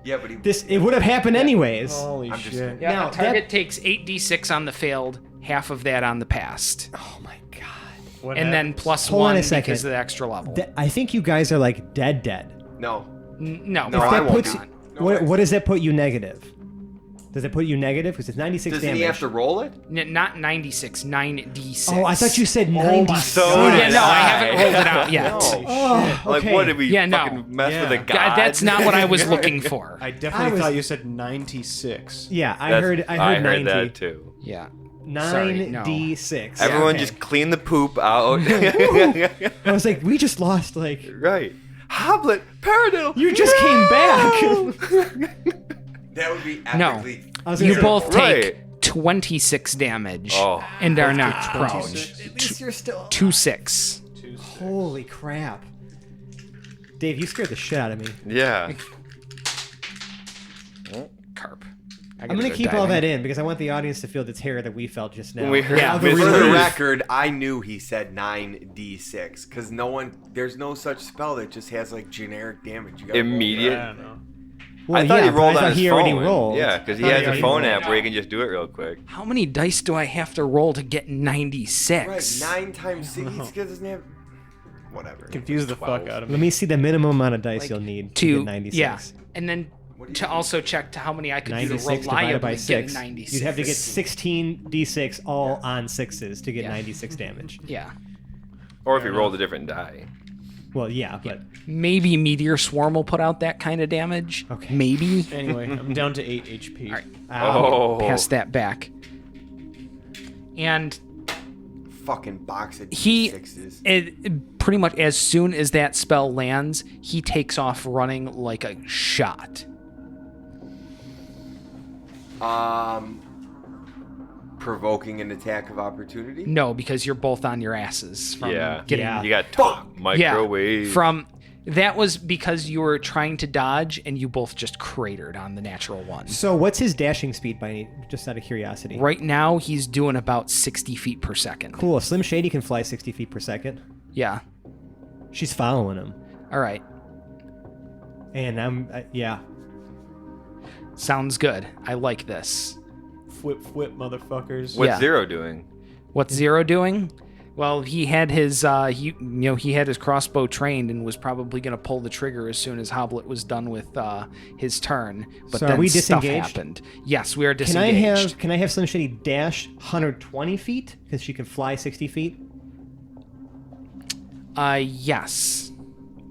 Yeah, but he. It would have happened anyways. Holy I'm just shit. kidding. Yeah, Now, the target takes 8d6 on the failed, half of that on the passed. Oh my god. What And then happens? plus Hold on 1 a second. because of the extra level. I think you guys are like dead. No. No, No, If I that won't puts be. you- No what, way. what does that put you negative? Does it put you negative? Because it's 96 Doesn't damage. he have to roll it? Not 96, 9d6. Oh, I thought you said 90. So Yeah, did no, I I. haven't rolled it out yet. No. Oh, Like, okay. what did we Yeah, no. fucking mess with a Yeah. god? God, that's not what I was looking for. I definitely I was- thought you said 96. Yeah, I That's- heard 90. that too. Yeah. Sorry, no. 9d6. Everyone Okay. just clean the poop out. I was like, we just lost like. Right. Hoblet, Paradiddle. You just came back. That would be No. epically. I was You gonna say, both take Right. 26 damage Oh. and are not prone. 26? At least you're still. 2-6. Holy crap. Dave, you scared the shit out of me. Yeah. Carp. I'm going to keep all that in because I want the audience to feel the terror that we felt just now. We heard Yeah, Mr. For the Ruth. record, I knew he said 9d6 because there's no such spell that just has like generic damage. You gotta roll Immediate. I don't know. Well, I thought yeah, he but rolled I thought on his he phone. already rolled. Yeah, because he I thought has a already phone rolled. app where he can just do it real quick. How many dice do I have to roll to get 96? Right, 9 times 6. He doesn't have. Whatever. Confuse the fuck out of Let me. me see the minimum amount of dice you'll need to get 96. Yeah. And then to also check to how many I could do to 96 divided by reliably 6. get 96. You'd have to get 16 d6 all on 6s to get Yeah. 96 damage. Yeah. Or if he rolled a different die. Well, yeah, but Maybe Meteor Swarm will put out that kind of damage. Okay. Maybe. Anyway, I'm down to 8 HP. All right. Oh. Pass that back. And Fucking box of he, d6s. pretty much as soon as that spell lands, he takes off running like a shot. Provoking an attack of opportunity. No, because you're both on your asses from Yeah. getting Yeah. You got microwave. From that was because you were trying to dodge and you both just cratered on the natural one. so what's his dashing speed by just out of curiosity? Right now he's doing about 60 feet per second. Cool. Slim Shady can fly 60 feet per second. Yeah. She's following him. All right. And I'm, yeah. Sounds good. I like this. Flip, motherfuckers. What's Yeah. Zero doing? What's Zero doing? Well, he had his he had his crossbow trained and was probably going to pull the trigger as soon as Hoblet was done with his turn. But So are then we stuff disengaged? happened. Yes, we are Can I disengaged. have Slim Shady dash 120 feet because she can fly 60 feet? Yes.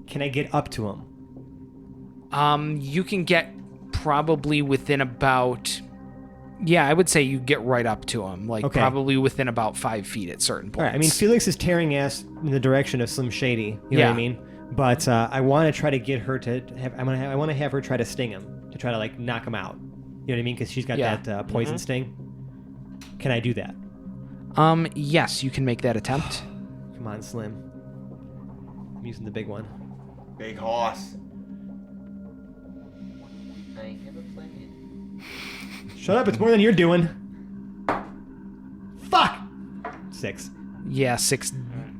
Can I get up to him? You can get probably within about. Yeah, I would say you get right up to him, like Okay. probably within about 5 feet at certain points. All right. I mean, Felix is tearing ass in the direction of Slim Shady. You know Yeah. what I mean? But I want to try to get her to have. I want to have her try to sting him to try to like knock him out. You know what I mean? Because she's got Yeah. that poison sting. Can I do that? Yes, you can make that attempt. Come on, Slim. I'm using the big one. Big horse. I have a plan. Shut up! It's more than you're doing. Fuck. 6. Yeah, 6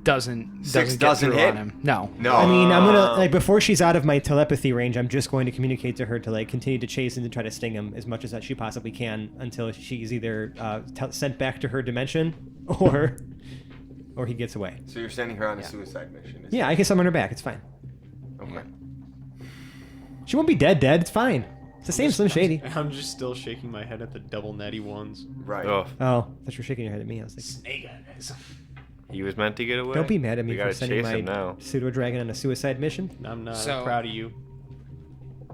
doesn't Six get doesn't through hit? on him. No. No. I mean, I'm gonna like before she's out of my telepathy range. I'm just going to communicate to her to like continue to chase and to try to sting him as much as that she possibly can until she's either sent back to her dimension or he gets away. So you're sending her on a suicide mission. Is Yeah, I can summon her back. It's fine. Okay. She won't be dead. It's fine. It's the same Slim Shady. I'm just still shaking my head at the double natty ones. Right. Oh, Oh, I thought you were shaking your head at me. I was like, Snake eyes. he was meant to get away. don't be mad at me We for gotta sending chase my him now. pseudo dragon on a suicide mission. I'm not So- proud of you.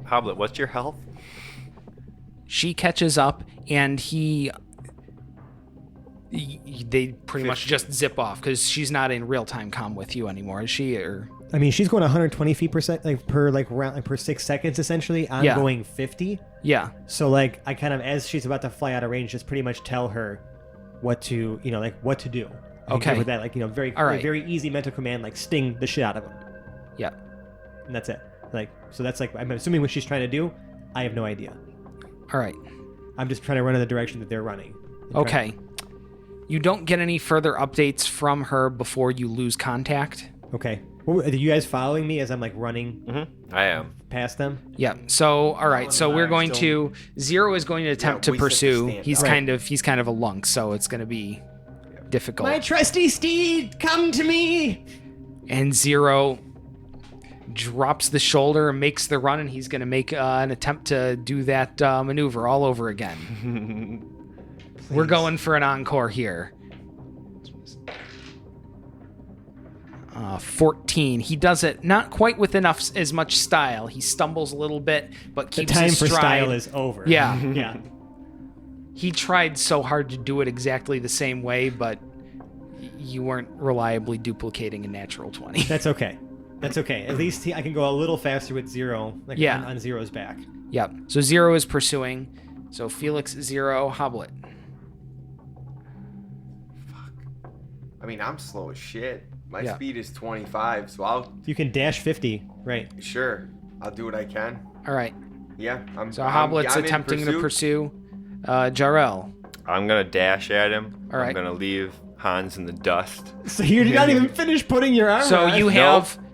Hoblet, what's your health? She catches up and they pretty much just zip off because she's not in real time comm with you anymore, is she? Or I mean, she's going 120 feet per sec, like per like round, like per 6 seconds essentially. I'm Yeah. going 50. yeah, So like I kind of as she's about to fly out of range, just pretty much tell her what to what to do. I Okay. give her that like very All right. very easy mental command like sting the shit out of him, yeah. and that's it. Like, so that's like, I'm assuming what she's trying to do. I have no idea. All right. I'm just trying to run in the direction that they're running. Okay. You don't get any further updates from her before you lose contact. Okay. Well, are you guys following me as I'm like running I am. past them? Yeah. So, all right. So we're going still- to Zero is going to attempt to we sit to pursue. stand He's up. he's kind of a lunk, so it's going to be difficult. My trusty steed, come to me! And Zero drops the shoulder and makes the run, and he's going to make an attempt to do that maneuver all over again. We're going for an encore here. 14. He does it not quite with as much style. He stumbles a little bit, but The keeps time his for stride. style is over. Yeah. Yeah. He tried so hard to do it exactly the same way, but you weren't reliably duplicating a natural 20. That's okay. That's okay. At least I can go a little faster with Zero, like Yeah. on Zero's back. Yep. So Zero is pursuing. So Felix, Zero, Hoblet. I mean, I'm slow as shit. My Yeah. speed is 25, so I'll You can dash 50, right? I'll do what I can. All right. Yeah, I'm. So I'm- Hoblet's I'm in attempting to pursuit. pursue Jarrell. I'm gonna dash at him. All right. I'm gonna leave Hans in the dust. So you're not even finished putting your armor So on.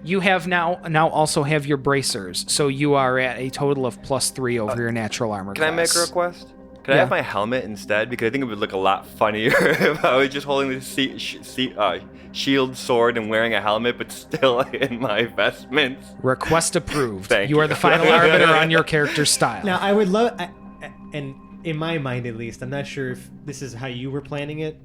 you have now also have your bracers. So you are at a total of +3 over your natural armor Can I make a class. request? Can I Yeah. have my helmet instead? Because I think it would look a lot funnier if I was just holding the shield, sword, and wearing a helmet, but still in my vestments. Request approved. Thank You are you. the final arbiter on your character's style. Now I would love, and in my mind at least, I'm not sure if this is how you were planning it,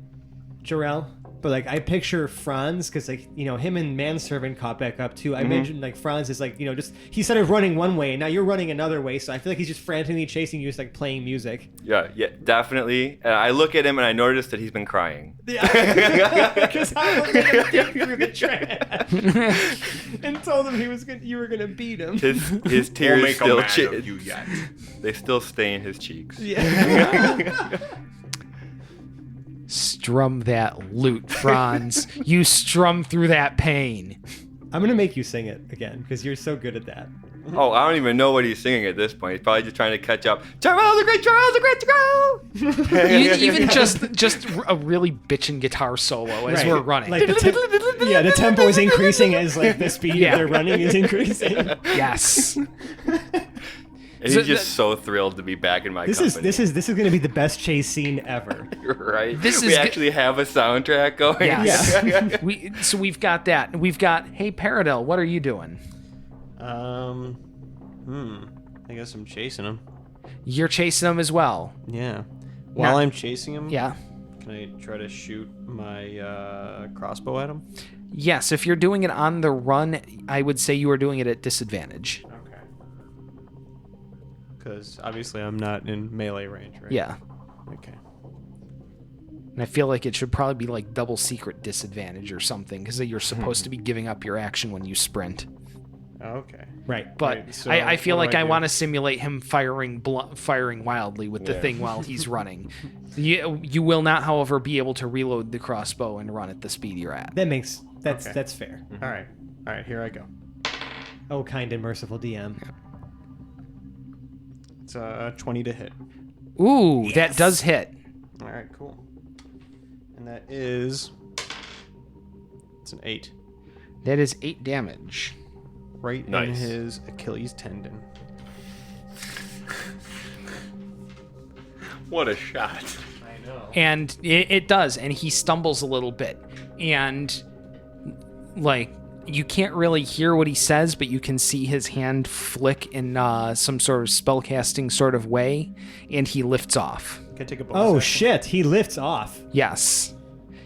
Jarrell. But like I picture Franz, because like him and Manservant caught back up too. I imagine like Franz is like just he started running one way, and now you're running another way. So I feel like he's just frantically chasing you, just like playing music. Yeah, definitely. And I look at him and I notice that he's been crying. Yeah, because I was gonna dig through the trash and told him you were gonna beat him. His tears We'll make still a man of you yet. they still stain his cheeks. Yeah. Strum that lute, Franz. You strum through that pain. I'm gonna make you sing it again because you're so good at that. Oh, I don't even know what he's singing at this point. He's probably just trying to catch up. Jarrell the Great, Jarrell the Great, Jarrell! Even just a really bitchin' guitar solo as Right. we're running. Like the tempo is increasing as like the speed Yeah. they're running is increasing. Yes. And So he's just so thrilled to be back in my This company. is going to be the best chase scene ever. right. This we is actually have a soundtrack going. Yes. Yeah. We've got that. We've got, hey Paradel, what are you doing? I guess I'm chasing him. You're chasing them as well. Yeah. While Now- I'm chasing him, Yeah. can I try to shoot my crossbow at him? Yes, if you're doing it on the run, I would say you are doing it at disadvantage. Okay. Because obviously I'm not in melee range, right? Yeah. Okay. And I feel like it should probably be like double secret disadvantage or something, because you're supposed to be giving up your action when you sprint. Okay. Right. But Right, so I feel what like do I I do? want to simulate him firing wildly with the Yeah. thing while he's running. You will not, however, be able to reload the crossbow and run at the speed you're at. That's Okay. that's fair. All right. All right. Here I go. Oh, kind and merciful DM. It's 20 to hit. Ooh, that does hit. All right. Cool. And that is. It's an 8. That is 8 damage. Right in Nice. his Achilles tendon. What a shot. I know. And it does, and he stumbles a little bit. And, like, you can't really hear what he says, but you can see his hand flick in some sort of spellcasting sort of way, and he lifts off. Can I take a bonus Oh action? shit! He lifts off. Yes.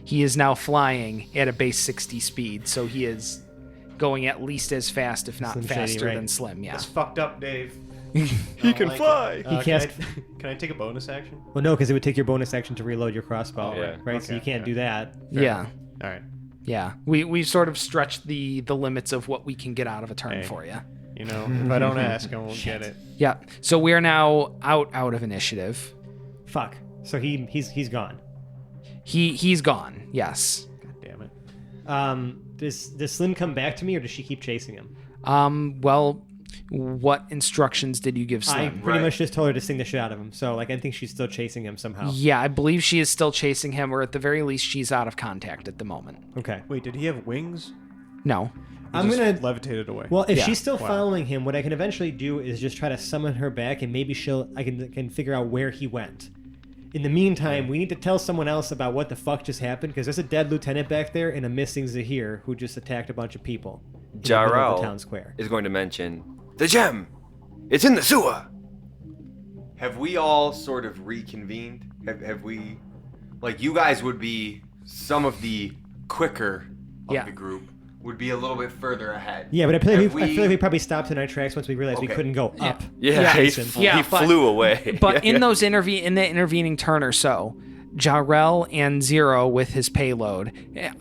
He is now flying at a base 60 speed, so he is going at least as fast, if not Slim Shady, faster right. than Slim, yeah. That's fucked up, Dave. He can fly. He can't- Can I take a bonus action? Well, no, because it would take your bonus action to reload your crossbow. Oh, yeah. Right. So you Okay, can't do that. Yeah. All right. Yeah. We sort of stretched the limits of what we can get out of a turn Hey. for you. You know, if I don't ask, I won't get it. Yeah. So we're now out of initiative. Fuck. So he's gone. He's gone. Yes. God damn it. Does Slim come back to me, or does she keep chasing him? Well, What instructions did you give I Slim? pretty Right. much just told her to sting the shit out of him. So, like, I think she's still chasing him somehow. Yeah, I believe she is still chasing him, or at the very least, she's out of contact at the moment. Okay. Wait, did he have wings? No. He I'm just gonna. levitated away. Well, if Yeah. she's still Wow. following him, what I can eventually do is just try to summon her back, and maybe I can figure out where he went. In the meantime, we need to tell someone else about what the fuck just happened, because there's a dead lieutenant back there and a missing Zahir who just attacked a bunch of people in the middle of the Jarrell town square. is going to mention the gem. It's in the sewer. Have we all sort of reconvened? Have we, like, you guys would be some of the quicker of Yeah. the group, would be a little bit further ahead. Yeah, but I feel Have like we probably stopped in our tracks once we realized we Okay. couldn't go up. Yeah, Jason. he Yeah, but- flew away. But in those in the intervening turn or so, Jarrell and Zero with his payload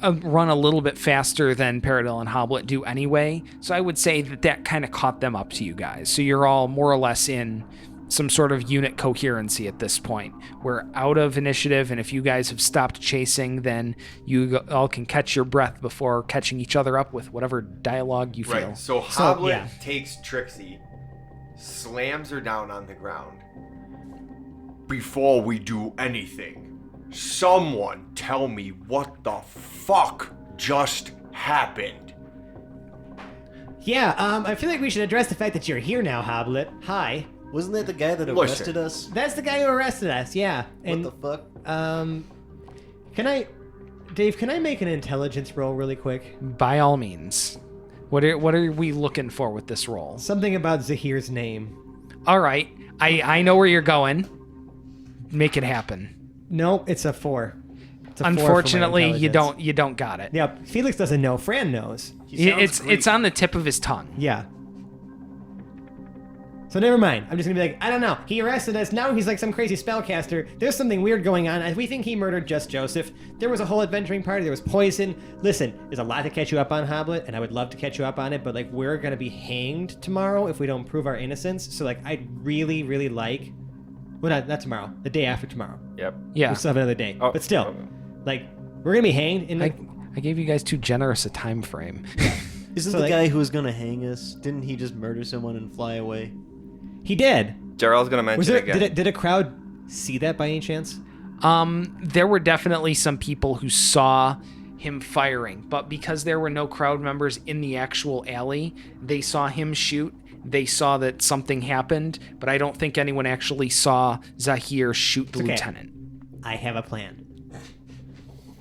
run a little bit faster than Paradil and Hoblet do anyway. So I would say that kind of caught them up to you guys. So you're all more or less in some sort of unit coherency at this point. We're out of initiative, and if you guys have stopped chasing, then you all can catch your breath before catching each other up with whatever dialogue you feel. Right. So Hoblet yeah. takes Trixie, slams her down on the ground. Before we do anything, someone tell me what the fuck just happened. Yeah, I feel like we should address the fact that you're here now, Hoblet. Hi. Wasn't that the guy that Listen. arrested us? That's the guy who arrested us, yeah. And What the fuck? Dave, can I make an intelligence roll really quick? By all means. What are we looking for with this roll? Something about Zahir's name. All right. I know where you're going. Make it happen. No, it's a 4. It's a 4 for my Unfortunately, intelligence. you don't got it. Yep, Felix doesn't know. Fran knows. He sounds It's on the tip of his tongue. Yeah. So never mind. I'm just gonna be like, I don't know. He arrested us. Now he's like some crazy spellcaster. There's something weird going on. We think he murdered just Joseph. There was a whole adventuring party. There was poison. Listen, there's a lot to catch you up on, Hoblet, and I would love to catch you up on it. But like, we're gonna be hanged tomorrow if we don't prove our innocence. So like, I'd really, really like. Well, not tomorrow. The day after tomorrow. Yep. Yeah. We still have another day. Oh, But still, okay. like, we're gonna be hanged. And like, I gave you guys too generous a time frame. Isn't So, the like- guy who was gonna hang us? Didn't he just murder someone and fly away? he did. Jarrell's gonna mention Was there? again. Did a crowd see that by any chance? There were definitely some people who saw him firing, but because there were no crowd members in the actual alley, they saw him shoot. They saw that something happened, but I don't think anyone actually saw Zahir shoot the Okay. lieutenant. I have a plan.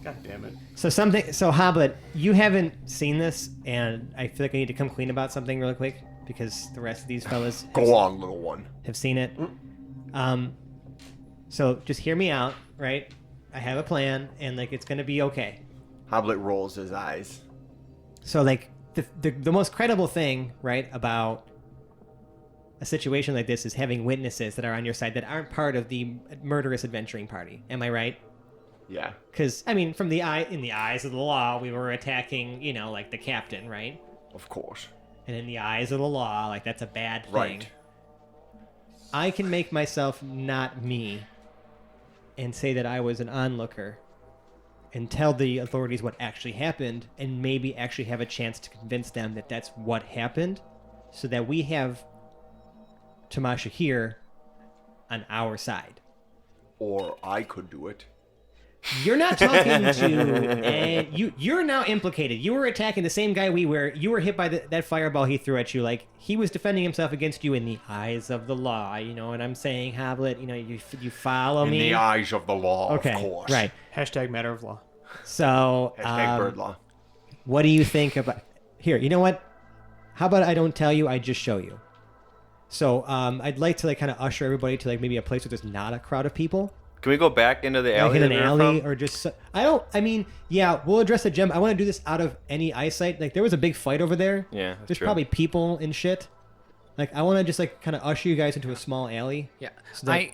God damn it. So Hoblet, you haven't seen this, and I feel like I need to come clean about something really quick because the rest of these fellas Go on, little one. have seen it. So just hear me out, right? I have a plan, and like it's gonna be okay. Hoblet rolls his eyes. So like the most credible thing, right, about a situation like this is having witnesses that are on your side that aren't part of the murderous adventuring party. Am I right? Yeah. Because I mean, in the eyes of the law, we were attacking, like the captain, right? Of course. And in the eyes of the law, like that's a bad thing. Right. I can make myself not me and say that I was an onlooker and tell the authorities what actually happened and maybe actually have a chance to convince them that that's what happened so that we have Tamasha here on our side. Or I could do it. You're not talking to, and you're now implicated. You were attacking the same guy we were. You were hit by that fireball he threw at you. Like he was defending himself against you in the eyes of the law. You know what I'm saying, Hoblet? You follow In me. the eyes of the law, Okay, of course. right. Hashtag matter of law. So, Hashtag bird law. what do you think about? Here, you know what? How about I don't tell you, I just show you. So, I'd like to like kind of usher everybody to like maybe a place where there's not a crowd of people. Can we go back into the Like alley? in an that we were alley from? or just yeah, we'll address the gem. I want to do this out of any eyesight. Like there was a big fight over there. Yeah, that's There's true. probably people and shit. Like I want to just like kind of usher you guys into a small alley. Yeah. So that-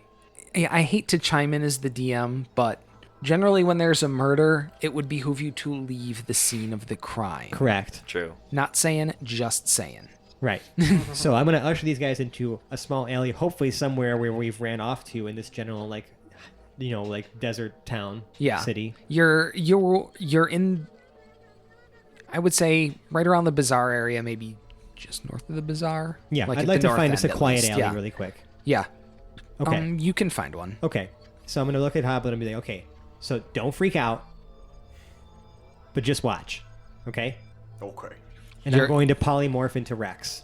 I hate to chime in as the DM, but generally when there's a murder, it would behoove you to leave the scene of the crime. Correct. True. Not saying, just saying. Right. So I'm gonna usher these guys into a small alley, hopefully somewhere where we've ran off to in this general like desert town city. You're in, I would say, right around the bazaar area, maybe just north of the bazaar. Yeah, at I'd the like to north find us a end, at quiet least. alley Yeah. really quick. Yeah. Okay. You can find one. Okay. So I'm going to look at Hoblet and be like, okay, so don't freak out, but just watch. Okay? Okay. And I'm going to polymorph into Rex,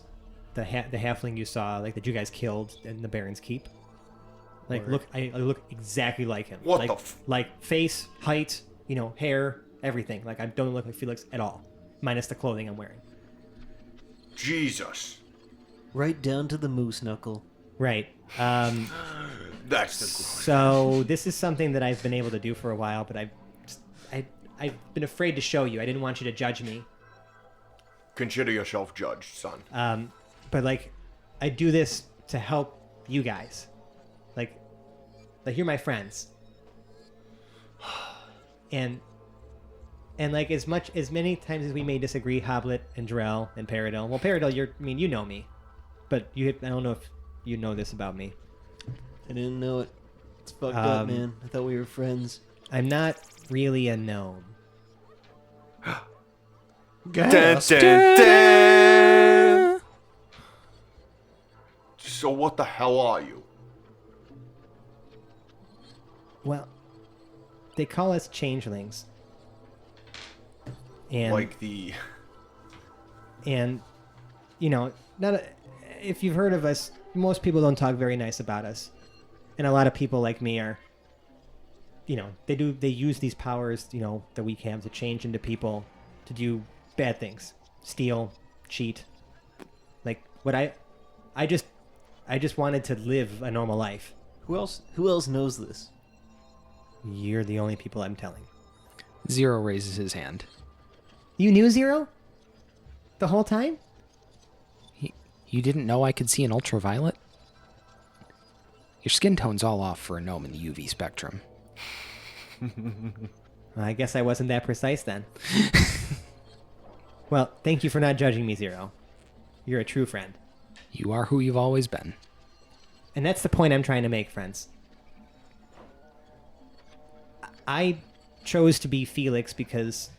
the halfling you saw, like that you guys killed in the Baron's Keep. Like, I look exactly like him. What like, the f- Like face, height, hair, everything. Like I don't look like Felix at all, minus the clothing I'm wearing. Jesus. Right down to the moose knuckle. Right. That's the So this is something that I've been able to do for a while, but I've been afraid to show you. I didn't want you to judge me. Consider yourself judged, son. But like, I do this to help you guys. Like you're my friends. And like as many times as we may disagree, Hoblet and Drell and Paradil. Well, Paradil, you know me, but I don't know if you know this about me. I didn't know it. It's fucked up, man. I thought we were friends. I'm not really a gnome. Dun, dun, dun. So what the hell are you? Well, they call us changelings. And Like the... and if you've heard of us, most people don't talk very nice about us. And a lot of people like me are they use these powers, that we have to change into people to do bad things. Steal, cheat. Like what I just wanted to live a normal life. Who else knows this? You're the only people I'm telling. Zero raises his hand. You knew Zero? The whole time? You didn't know I could see an ultraviolet? Your skin tone's all off for a gnome in the UV spectrum. I guess I wasn't that precise then. Well, thank you for not judging me, Zero. You're a true friend. You are who you've always been. And that's the point I'm trying to make, friends. I chose to be Felix because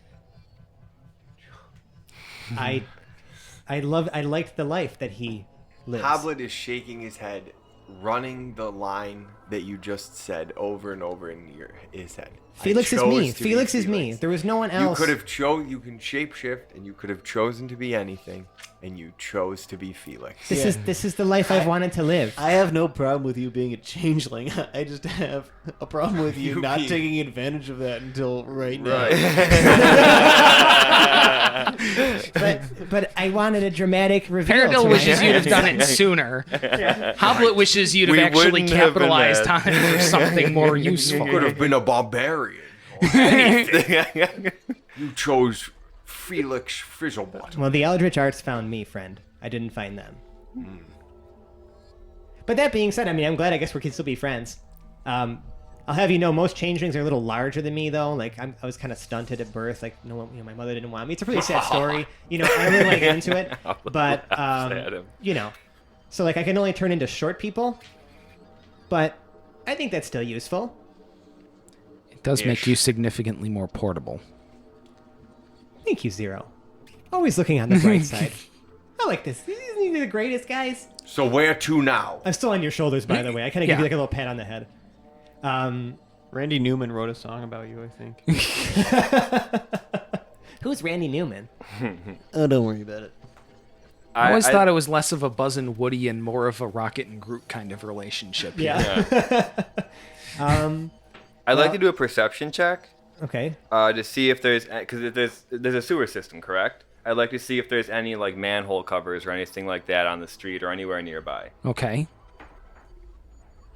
I liked the life that he lives. Hoblet is shaking his head, running the line that you just said over and over in his head. Felix I is me. chose to be Felix is me. Felix. There was no one You else. could have you can shapeshift, and you could have chosen to be anything, and you chose to be Felix. This is the life I've wanted to live. I have no problem with you being a changeling. I just have a problem with you You not mean- taking advantage of that until right now. But I wanted a dramatic reveal. Paradil to wishes my you'd have friends. done it sooner. Hoblet wishes you'd have We actually wouldn't have been capitalized mad. on it for something more You useful. could have been a barbarian. Or anything. You chose Felix Fizzlebutt. Well, the Eldritch Arts found me, friend. I didn't find them. But that being said, I'm glad. I guess we can still be friends. I'll have you know, most changelings are a little larger than me, though. Like I was kind of stunted at birth. Like no one, my mother didn't want me. It's a pretty sad story. I don't really want to get into it. But so like I can only turn into short people. But I think that's still useful. It does make you significantly more portable. Thank you, Zero. Always looking on the bright side. I like this. Isn't he the greatest, guys? So where to now? I'm still on your shoulders, by the way. I kind of give you like a little pat on the head. Randy Newman wrote a song about you, I think. Who's Randy Newman? Oh, don't worry about it. I always thought it was less of a Buzz and Woody and more of a Rocket and Groot kind of relationship. Yeah. I'd like to do a perception check Okay. to see if because there's a sewer system, correct? I'd like to see if there's any like manhole covers or anything like that on the street or anywhere nearby. Okay.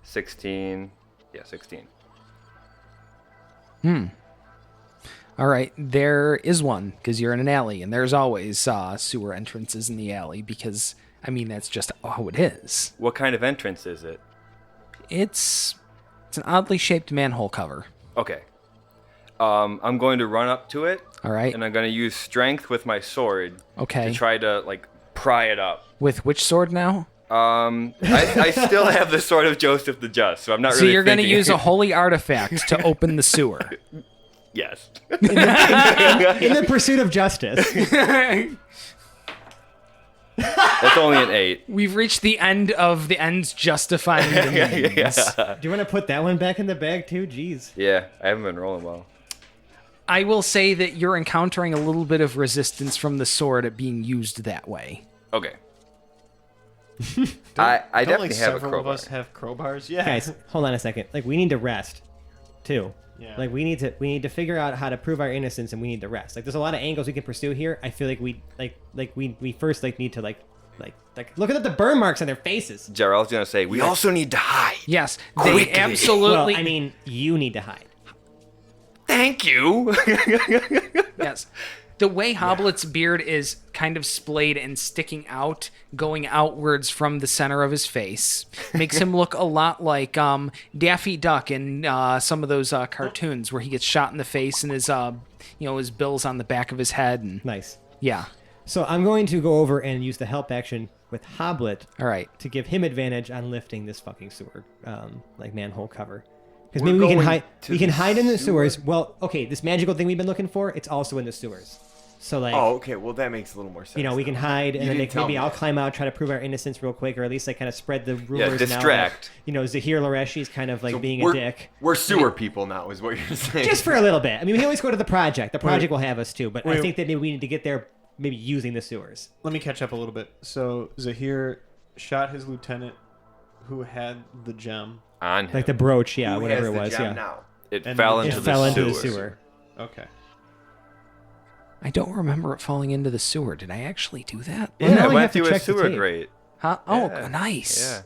16. Yeah, 16. All right. There is one because you're in an alley, and there's always sewer entrances in the alley because, that's just how it is. What kind of entrance is it? It's an oddly shaped manhole cover. Okay. I'm going to run up to it. All right. And I'm going to use strength with my sword Okay. to try to like pry it up. With which sword now? I still have the sword of Joseph the Just, so I'm not So really you're going to thinking- use a holy artifact to open the sewer. Yes. In the pursuit of justice. That's only an 8. We've reached the end of the ends justifying the means. Do you want to put that one back in the bag too? Jeez. Yeah, I haven't been rolling well. I will say that you're encountering a little bit of resistance from the sword at being used that way. Okay. I Don't definitely like have a several of crowbar. us have crowbars? Yeah. Guys, hold on a second. Like, we need to rest, too. Yeah. Like, we need to figure out how to prove our innocence, and we need to rest. Like, there's a lot of angles we can pursue here. I feel like we first need to look at the burn marks on their faces. Jarrell's gonna say, we also need to hide. Yes, they Quickly. absolutely. Well, I mean, you need to hide. Thank you. Yes. The way Hoblet's beard is kind of splayed and sticking out, going outwards from the center of his face, makes him look a lot like Daffy Duck in some of those cartoons where he gets shot in the face and his his bill's on the back of his head. And Nice. yeah. So I'm going to go over and use the help action with Hoblet All right. to give him advantage on lifting this fucking sewer, manhole cover. Because We're maybe we can going hide. to We can the hide in the sewer? sewers. Well, okay, this magical thing we've been looking for, it's also in the sewers. So like, Oh, okay. Well, that makes a little more sense. we can hide, and You then didn't tell maybe me I'll that. climb out, try to prove our innocence real quick, or at least kind of spread the rumors. distract. Now that, Zahir Lareshi's kind of like So being a we're, dick. We're sewer people now, is what you're saying. Just for a little bit. I mean, we can always go to the project. The project will have us too, but I Wait. think that maybe we need to get there, maybe using the sewers. Let me catch up a little bit. So Zahir shot his lieutenant who had the gem. On him. Like the brooch, yeah, Who whatever has it the was, gem yeah. now? It And fell it into It the fell into the sewers. sewer. Okay. I don't remember it falling into the sewer. Did I actually do that? Well, Yeah, now it we went have to through a check the sewer tape. grate. Huh? Oh, Yeah. nice. Yeah.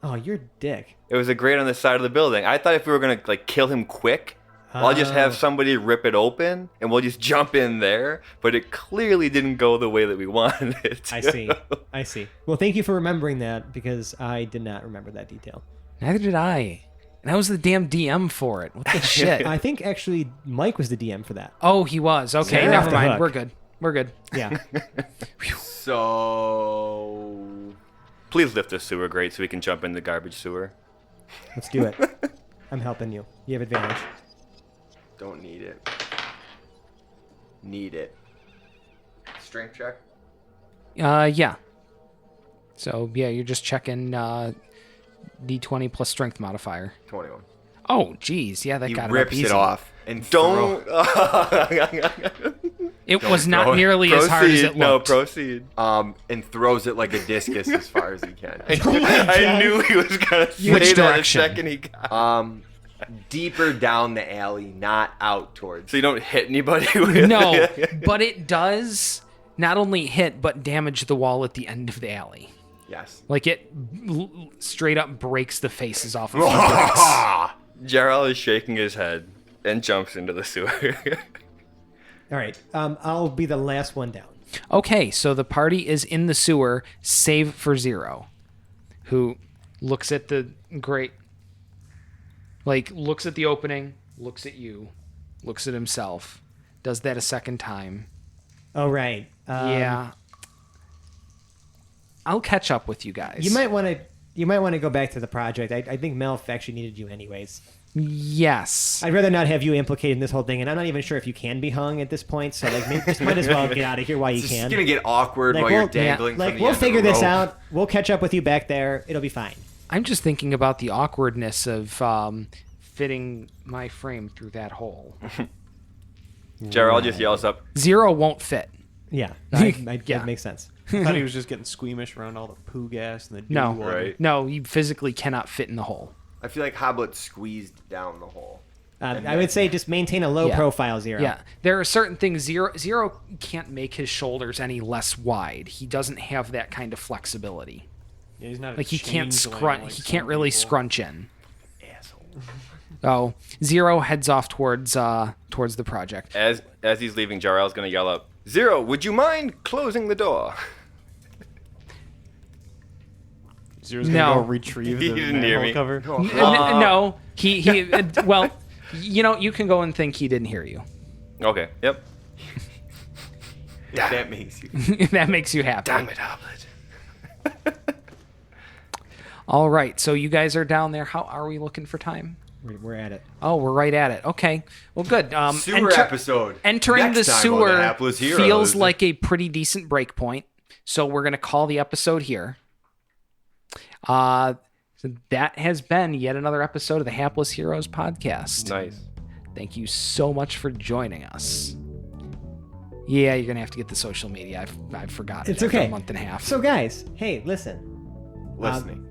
Oh, you're a dick. It was a grate on the side of the building. I thought if we were gonna kill him quick, I'll just have Oh. somebody rip it open and we'll just jump in there. But it clearly didn't go the way that we wanted it to. I see. I see. Well, thank you for remembering that because I did not remember that detail. Neither did I. And I was the damn DM for it. What the shit? I think actually Mike was the DM for that. Oh, he was. Okay, You're off never the mind. hook. We're good. We're good. Yeah. So Please lift the sewer grate so we can jump in the garbage sewer. Let's do it. I'm helping you. You have advantage. don't need it. Need it. Strength check. Yeah. So yeah, you're just checking D20 plus strength modifier. 21. Oh, geez. Yeah, that He got rips easy. it off and Don't. It was not throw it. nearly as hard as it looked. No, proceed. and throws it like a discus as far as he can. I knew he was gonna say Which that the direction? second he got. Deeper down the alley, not out towards. So you don't hit anybody with No, it. but it does not only hit but damage the wall at the end of the alley. Yes. Like it straight up breaks the faces off of the bricks. Jarrell is shaking his head and jumps into the sewer. All right. I'll be the last one down. Okay, so the party is in the sewer, save for Zero, who looks at the grate, looks at the opening, looks at you, looks at himself, does that a second time. Oh, right. Yeah. I'll catch up with you guys. You might want to go back to the project. I think Melf actually needed you anyways. Yes. I'd rather not have you implicated in this whole thing, and I'm not even sure if you can be hung at this point. So maybe just might as well get out of here while you It's can. gonna get awkward while you're dangling. from the we'll end of the figure this rope. out. We'll catch up with you back there. It'll be fine. I'm just thinking about the awkwardness of fitting my frame through that hole. Jarrell just yells up, Zero won't fit. Yeah, Yeah. that makes sense. I thought he was just getting squeamish around all the poo gas and the dirty No. water. Right. No, you physically cannot fit in the hole. I feel like Hoblet squeezed down the hole. I would say just maintain a low Yeah. profile, Zero. Yeah, there are certain things Zero can't make his shoulders any less wide. He doesn't have that kind of flexibility. Yeah, he's not a Like he can't changeling scrunch. like He some can't really people. scrunch in. Asshole. Oh, Zero heads off towards the project. as he's leaving, Jarrell's gonna yell up, Zero, would you mind closing the door? Zero's No. gonna go retrieve He the didn't hear manhole me. cover. No, he. Well, you can go and think he didn't hear you. Okay, yep. If that makes you. That makes you happy. Damn it, Hoblet. All right, so you guys are down there. How are we looking for time? We're at it. Oh, we're right at it. Okay. Well, good. Sewer episode. Entering Next the time on the sewer Hapless Heroes. feels like a pretty decent break point. So we're going to call the episode here. So that has been yet another episode of the Hapless Heroes podcast. Nice. Thank you so much for joining us. Yeah, you're going to have to get the social media. I've forgotten. It's after okay. a month and a half. So guys, hey, listen. Listening.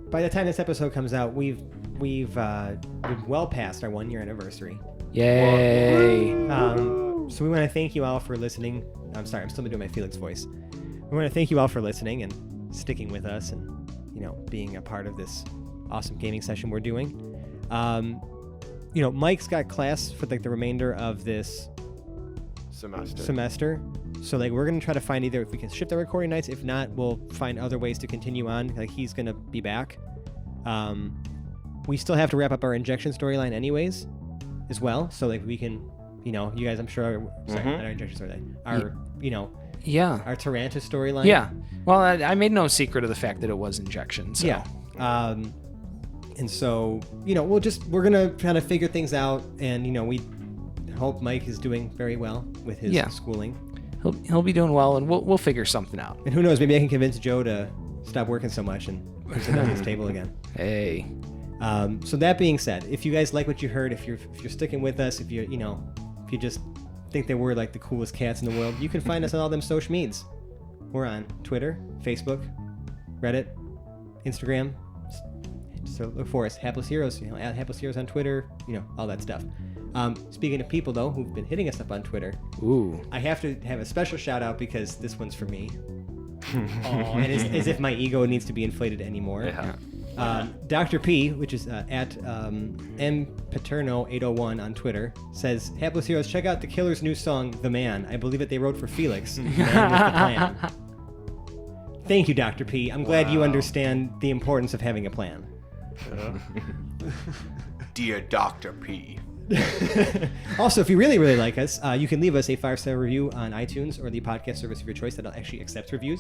By the time this episode comes out, we've well past our 1-year anniversary. Yay. So we want to thank you all for listening. I'm sorry, I'm still doing my Felix voice. We want to thank you all for listening and sticking with us and, being a part of this awesome gaming session we're doing. Mike's got class for the remainder of this semester. So we're going to try to find either if we can shift the recording nights. If not, we'll find other ways to continue on. He's going to be back. We still have to wrap up our injection storyline anyways as well. So we can, you guys, I'm sure, not our injection storyline, our Taranta storyline. Yeah. Well, I made no secret of the fact that it was injection. So. Yeah. And so, we're going to kind of figure things out. And, we hope Mike is doing very well with his schooling. He'll be doing well, and we'll figure something out. And who knows, maybe I can convince Joe to stop working so much and sit down at his table again. Hey. So that being said, if you guys like what you heard, if you're sticking with us, if you just think that we're like the coolest cats in the world, you can find us on all them social medias. We're on Twitter, Facebook, Reddit, Instagram. So look for us, Hapless Heroes. At Hapless Heroes on Twitter. All that stuff. Speaking of people though who've been hitting us up on Twitter, I have to have a special shout out because this one's for me. And as if my ego needs to be inflated anymore. Yeah. Dr. P, which is at mpaterno801 on Twitter, says, Hapless Heroes, check out the Killer's new song, The Man. I believe that they wrote for Felix. The Man with the Plan. Thank you, Dr. P. I'm glad you understand the importance of having a plan. Dear Dr. P. Also, if you really, really like us, you can leave us a 5-star review on iTunes or the podcast service of your choice that actually accepts reviews.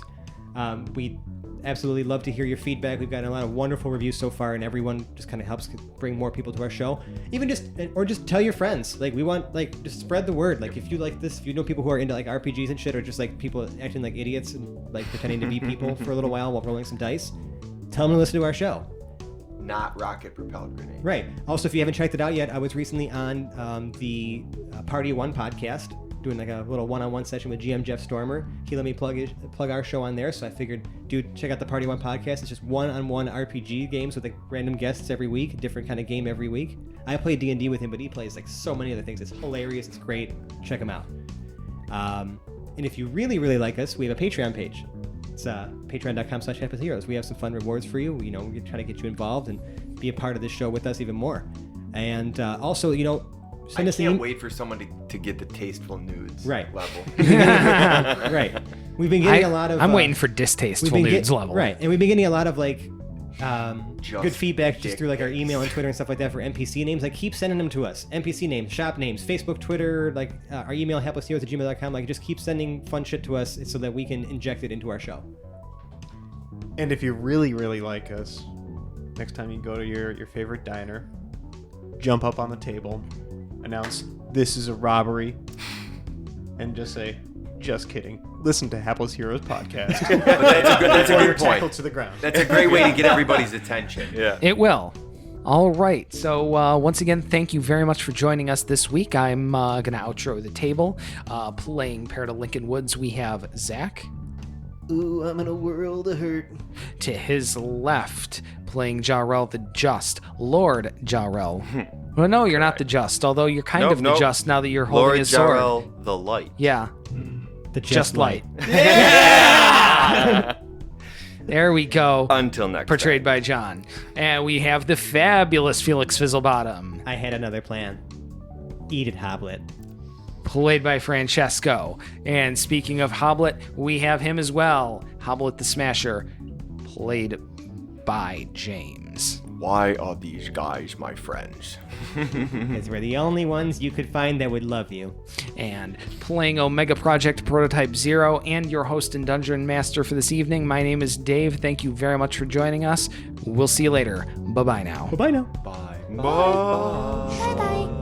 We absolutely love to hear your feedback. We've gotten a lot of wonderful reviews so far, and everyone just kind of helps bring more people to our show. Even just tell your friends. We want just spread the word. If you like this, if you know people who are into RPGs and shit, or just people acting like idiots and pretending to be people for a little while rolling some dice, tell them to listen to our show. Not rocket propelled grenade. Right. Also, if you haven't checked it out yet, I was recently on the Party One podcast, doing a little one-on-one session with GM Jeff Stormer. He let me plug our show on there, so I figured, dude, check out the Party One podcast. It's just one-on-one RPG games with random guests every week, a different kind of game every week. I play D&D with him, but he plays so many other things. It's hilarious. It's great. Check him out. And if you really, really like us, we have a Patreon page. It's patreon.com/haplessheroes. We have some fun rewards for you. We're trying to get you involved and be a part of this show with us even more. And also, send us I can't wait for someone to get the tasteful nudes level. Right. We've been getting a lot of... I'm waiting for distasteful nudes level. Right. And we've been getting a lot of good feedback just through our email and Twitter and stuff like that for NPC names. Keep sending them to us. NPC names, shop names, Facebook, Twitter, our email, haplessheroes@gmail.com. Just keep sending fun shit to us so that we can inject it into our show. And if you really, really like us, next time you go to your favorite diner, jump up on the table, announce this is a robbery, and just say, just kidding. Listen to Hapless Heroes podcast. That's a good point. Tackled to the ground. That's a great way to get everybody's attention. Yeah. It will. All right. So once again, thank you very much for joining us this week. I'm going to outro the table. Playing Pair to Lincoln Woods, we have Zach. Ooh, I'm in a world of hurt. To his left, playing Jarrell the Just, Lord Jarrell. Well, no, you're not the Just, although you're kind of the Just now that you're holding Lord his sword. Jarrell the Light. Yeah. The Just Light. Yeah! There we go. Until next Portrayed by John. And we have the fabulous Felix Fizzlebottom. I had another plan. Eat it, Hoblet. Played by Francesco. And speaking of Hoblet, we have him as well. Hoblet the Smasher. Played by James. Why are these guys my friends? Because we're the only ones you could find that would love you. And playing Omega Project Prototype 0 and your host and Dungeon Master for this evening, my name is Dave. Thank you very much for joining us. We'll see you later. Bye-bye now. Bye-bye now. Bye. Bye. Bye-bye.